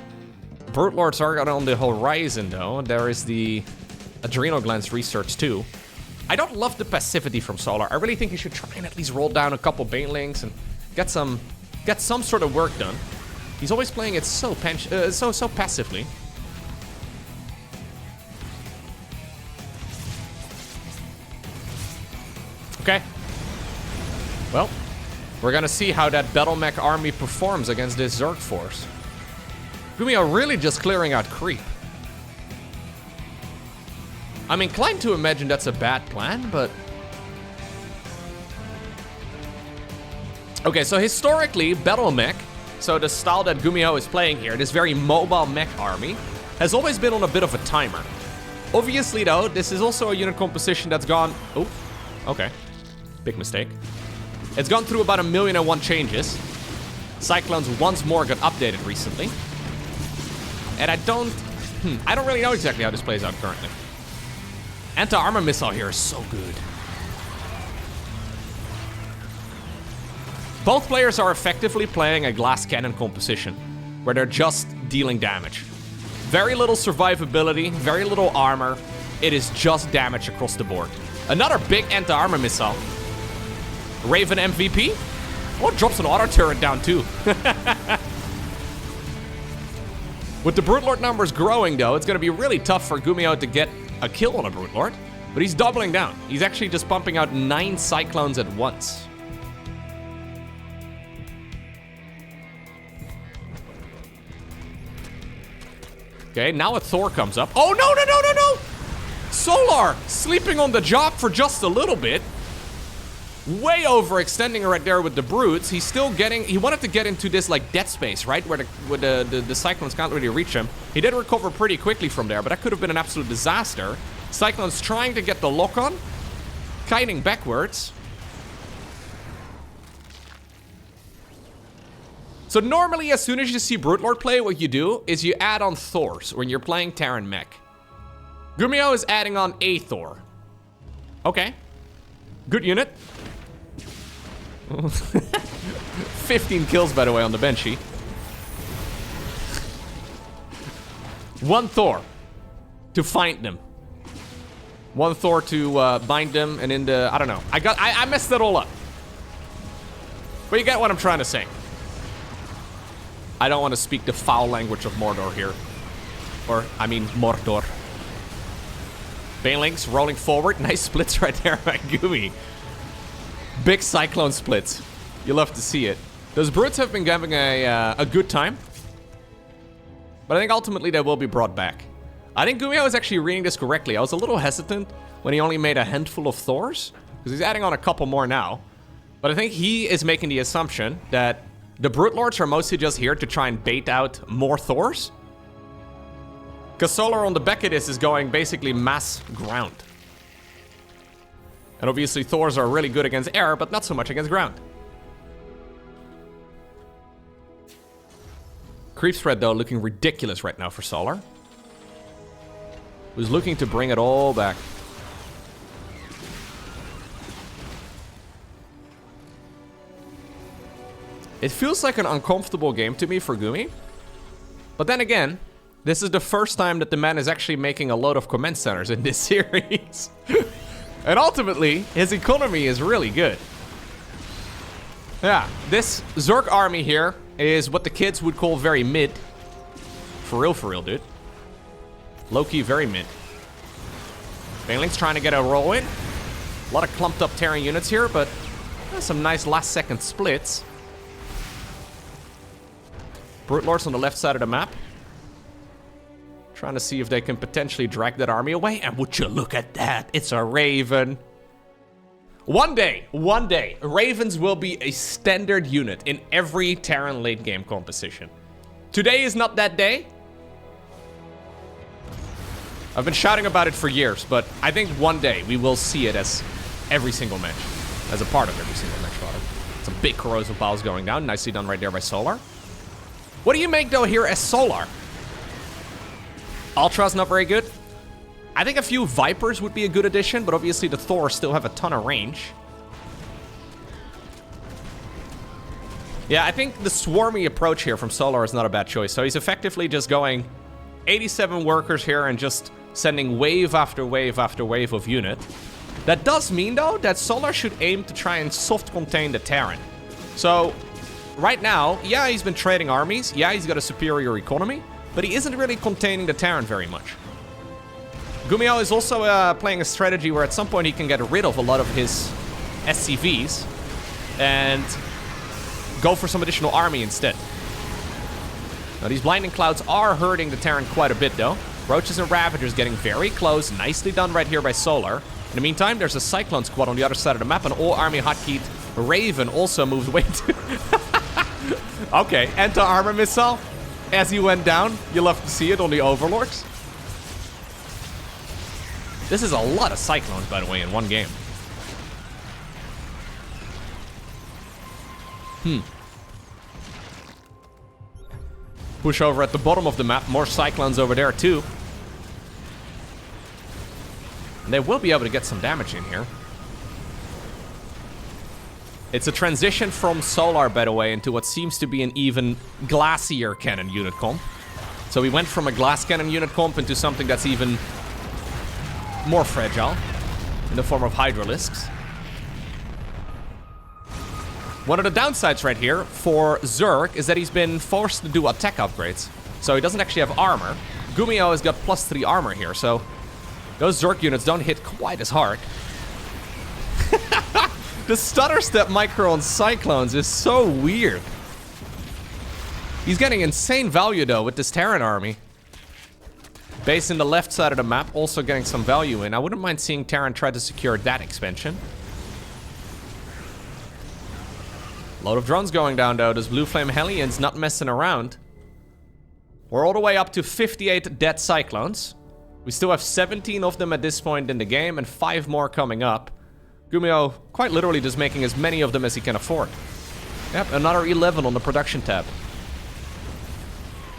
Brute Lords are on the horizon, though. There is the adrenal glands research, too. I don't love the passivity from Solar. I really think he should try and at least roll down a couple Banelings and get some sort of work done. He's always playing it so passively. Okay. Well, we're gonna see how that Battle Mech army performs against this Zerg force. GuMiho really just clearing out creep. I'm inclined to imagine that's a bad plan, but... Okay, so historically, Battle Mech, so the style that GuMiho is playing here, this very mobile mech army, has always been on a bit of a timer. Obviously, though, this is also a unit composition that's gone... Oh, okay. Big mistake. It's gone through about 1,000,001 changes. Cyclones once more got updated recently. And I don't really know exactly how this plays out currently. Anti-armor missile here is so good. Both players are effectively playing a glass cannon composition, where they're just dealing damage. Very little survivability, very little armor. It is just damage across the board. Another big anti-armor missile. Raven MVP? Oh, it drops an auto turret down too. With the Brute Lord numbers growing though, it's gonna be really tough for GuMiho to get a kill on a Brute Lord. But he's doubling down. He's actually just pumping out 9 Cyclones at once. Okay, now a Thor comes up. Oh, no! Solar sleeping on the job for just a little bit. Way overextending right there with the Brutes. He's still getting... He wanted to get into this, like, dead space, right? Where the Cyclones can't really reach him. He did recover pretty quickly from there, but that could have been an absolute disaster. Cyclone's trying to get the lock on. Kiting backwards. So normally, as soon as you see Brute Lord play, what you do is you add on Thors when you're playing Terran Mech. GuMiho is adding on a Thor. Okay. Good unit. 15 kills, by the way, on the Banshee. 1 Thor to find them. 1 Thor to bind them, and in the... I don't know. I messed it all up. But you get what I'm trying to say. I don't want to speak the foul language of Mordor here. Or, I mean, Mordor. Banelings rolling forward. Nice splits right there by Gumi. Big Cyclone splits. You love to see it. Those Brutes have been having a good time. But I think ultimately they will be brought back. I think GuMiho is actually reading this correctly. I was a little hesitant when he only made a handful of Thors. Because he's adding on a couple more now. But I think he is making the assumption that the Brute Lords are mostly just here to try and bait out more Thors. Because Solar on the back of this is going basically mass ground. And obviously Thors are really good against air, but not so much against ground. Creep spread, though, looking ridiculous right now for Solar. Who's looking to bring it all back. It feels like an uncomfortable game to me for Gumi. But then again, this is the first time that the man is actually making a load of command centers in this series. And ultimately, his economy is really good. Yeah, this Zerg army here is what the kids would call very mid. For real, dude. Low-key very mid. Baneling's trying to get a roll in. A lot of clumped up Terran units here, but some nice last-second splits. Brute Lords on the left side of the map. Trying to see if they can potentially drag that army away. And would you look at that? It's a Raven. One day, Ravens will be a standard unit in every Terran late game composition. Today is not that day. I've been shouting about it for years, but I think one day we will see it as every single match. As a part of every single match, rather. Some big corrosive piles going down. Nicely done right there by Solar. What do you make, though, here as Solar? Ultra's not very good. I think a few Vipers would be a good addition, but obviously the Thor still have a ton of range. Yeah, I think the swarmy approach here from Solar is not a bad choice. So he's effectively just going 87 workers here and just sending wave after wave after wave of unit. That does mean, though, that Solar should aim to try and soft contain the Terran. So, right now, yeah, he's been trading armies. Yeah, he's got a superior economy, but he isn't really containing the Terran very much. GuMiho is also playing a strategy where at some point he can get rid of a lot of his SCVs and go for some additional army instead. Now, these Blinding Clouds are hurting the Terran quite a bit, though. Roaches and Ravagers getting very close. Nicely done right here by Solar. In the meantime, there's a Cyclone squad on the other side of the map. An all-army hotkeyed Raven also moved way too... Okay, anti-armor missile. As he went down, you'll have to see it on the Overlords. This is a lot of Cyclones, by the way, in one game. Push over at the bottom of the map. More Cyclones over there, too. And they will be able to get some damage in here. It's a transition from Solar, by the way, into what seems to be an even glassier cannon unit comp. So we went from a glass cannon unit comp into something that's even more fragile in the form of Hydralisks. One of the downsides right here for Zerg is that he's been forced to do attack upgrades. So he doesn't actually have armor. GuMiho has got +3 armor here, so those Zerg units don't hit quite as hard. The stutter step micro on Cyclones is so weird. He's getting insane value, though, with this Terran army. Base in the left side of the map, also getting some value in. I wouldn't mind seeing Terran try to secure that expansion. Load of drones going down, though. This Blue Flame Helion's not messing around. We're all the way up to 58 dead Cyclones. We still have 17 of them at this point in the game, and 5 more coming up. GuMiho quite literally just making as many of them as he can afford. Yep, another 11 on the production tab.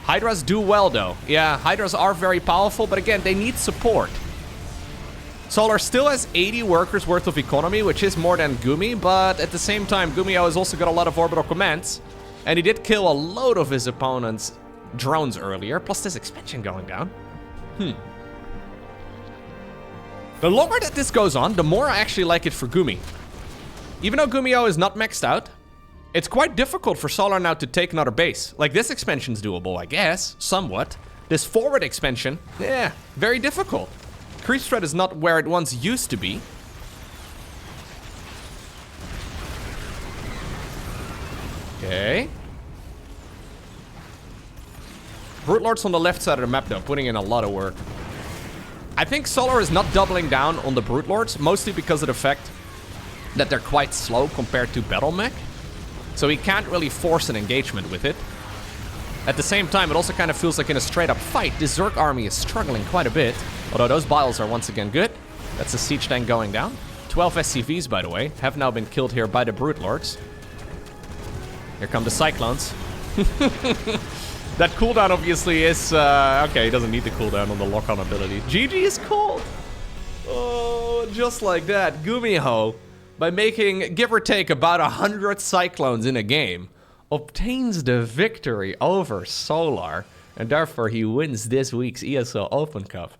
Hydras do well, though. Yeah, Hydras are very powerful, but again, they need support. Solar still has 80 workers worth of economy, which is more than Gumi, but at the same time, GuMiho has also got a lot of orbital commands, and he did kill a load of his opponent's drones earlier, plus this expansion going down. The longer that this goes on, the more I actually like it for Gumi. Even though GuMiho is not maxed out, it's quite difficult for Solar now to take another base. Like, this expansion's doable, I guess, somewhat. This forward expansion, yeah, very difficult. Creep spread is not where it once used to be. Okay. Brute Lords on the left side of the map, though, putting in a lot of work. I think Solar is not doubling down on the Brute Lords, mostly because of the fact that they're quite slow compared to Battle Mech. So he can't really force an engagement with it. At the same time, it also kind of feels like in a straight-up fight, this Zerg army is struggling quite a bit. Although those Biles are once again good. That's a siege tank going down. 12 SCVs, by the way, have now been killed here by the Brute Lords. Here come the Cyclones. That cooldown obviously is... okay, he doesn't need the cooldown on the lock-on ability. GG is cold! Oh, just like that. GuMiho, by making, give or take, about 100 Cyclones in a game, obtains the victory over Solar, and therefore he wins this week's ESL Open Cup.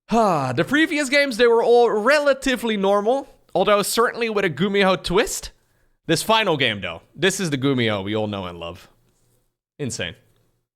The previous games, they were all relatively normal, although certainly with a GuMiho twist. This final game, though. This is the GuMiho we all know and love. Insane.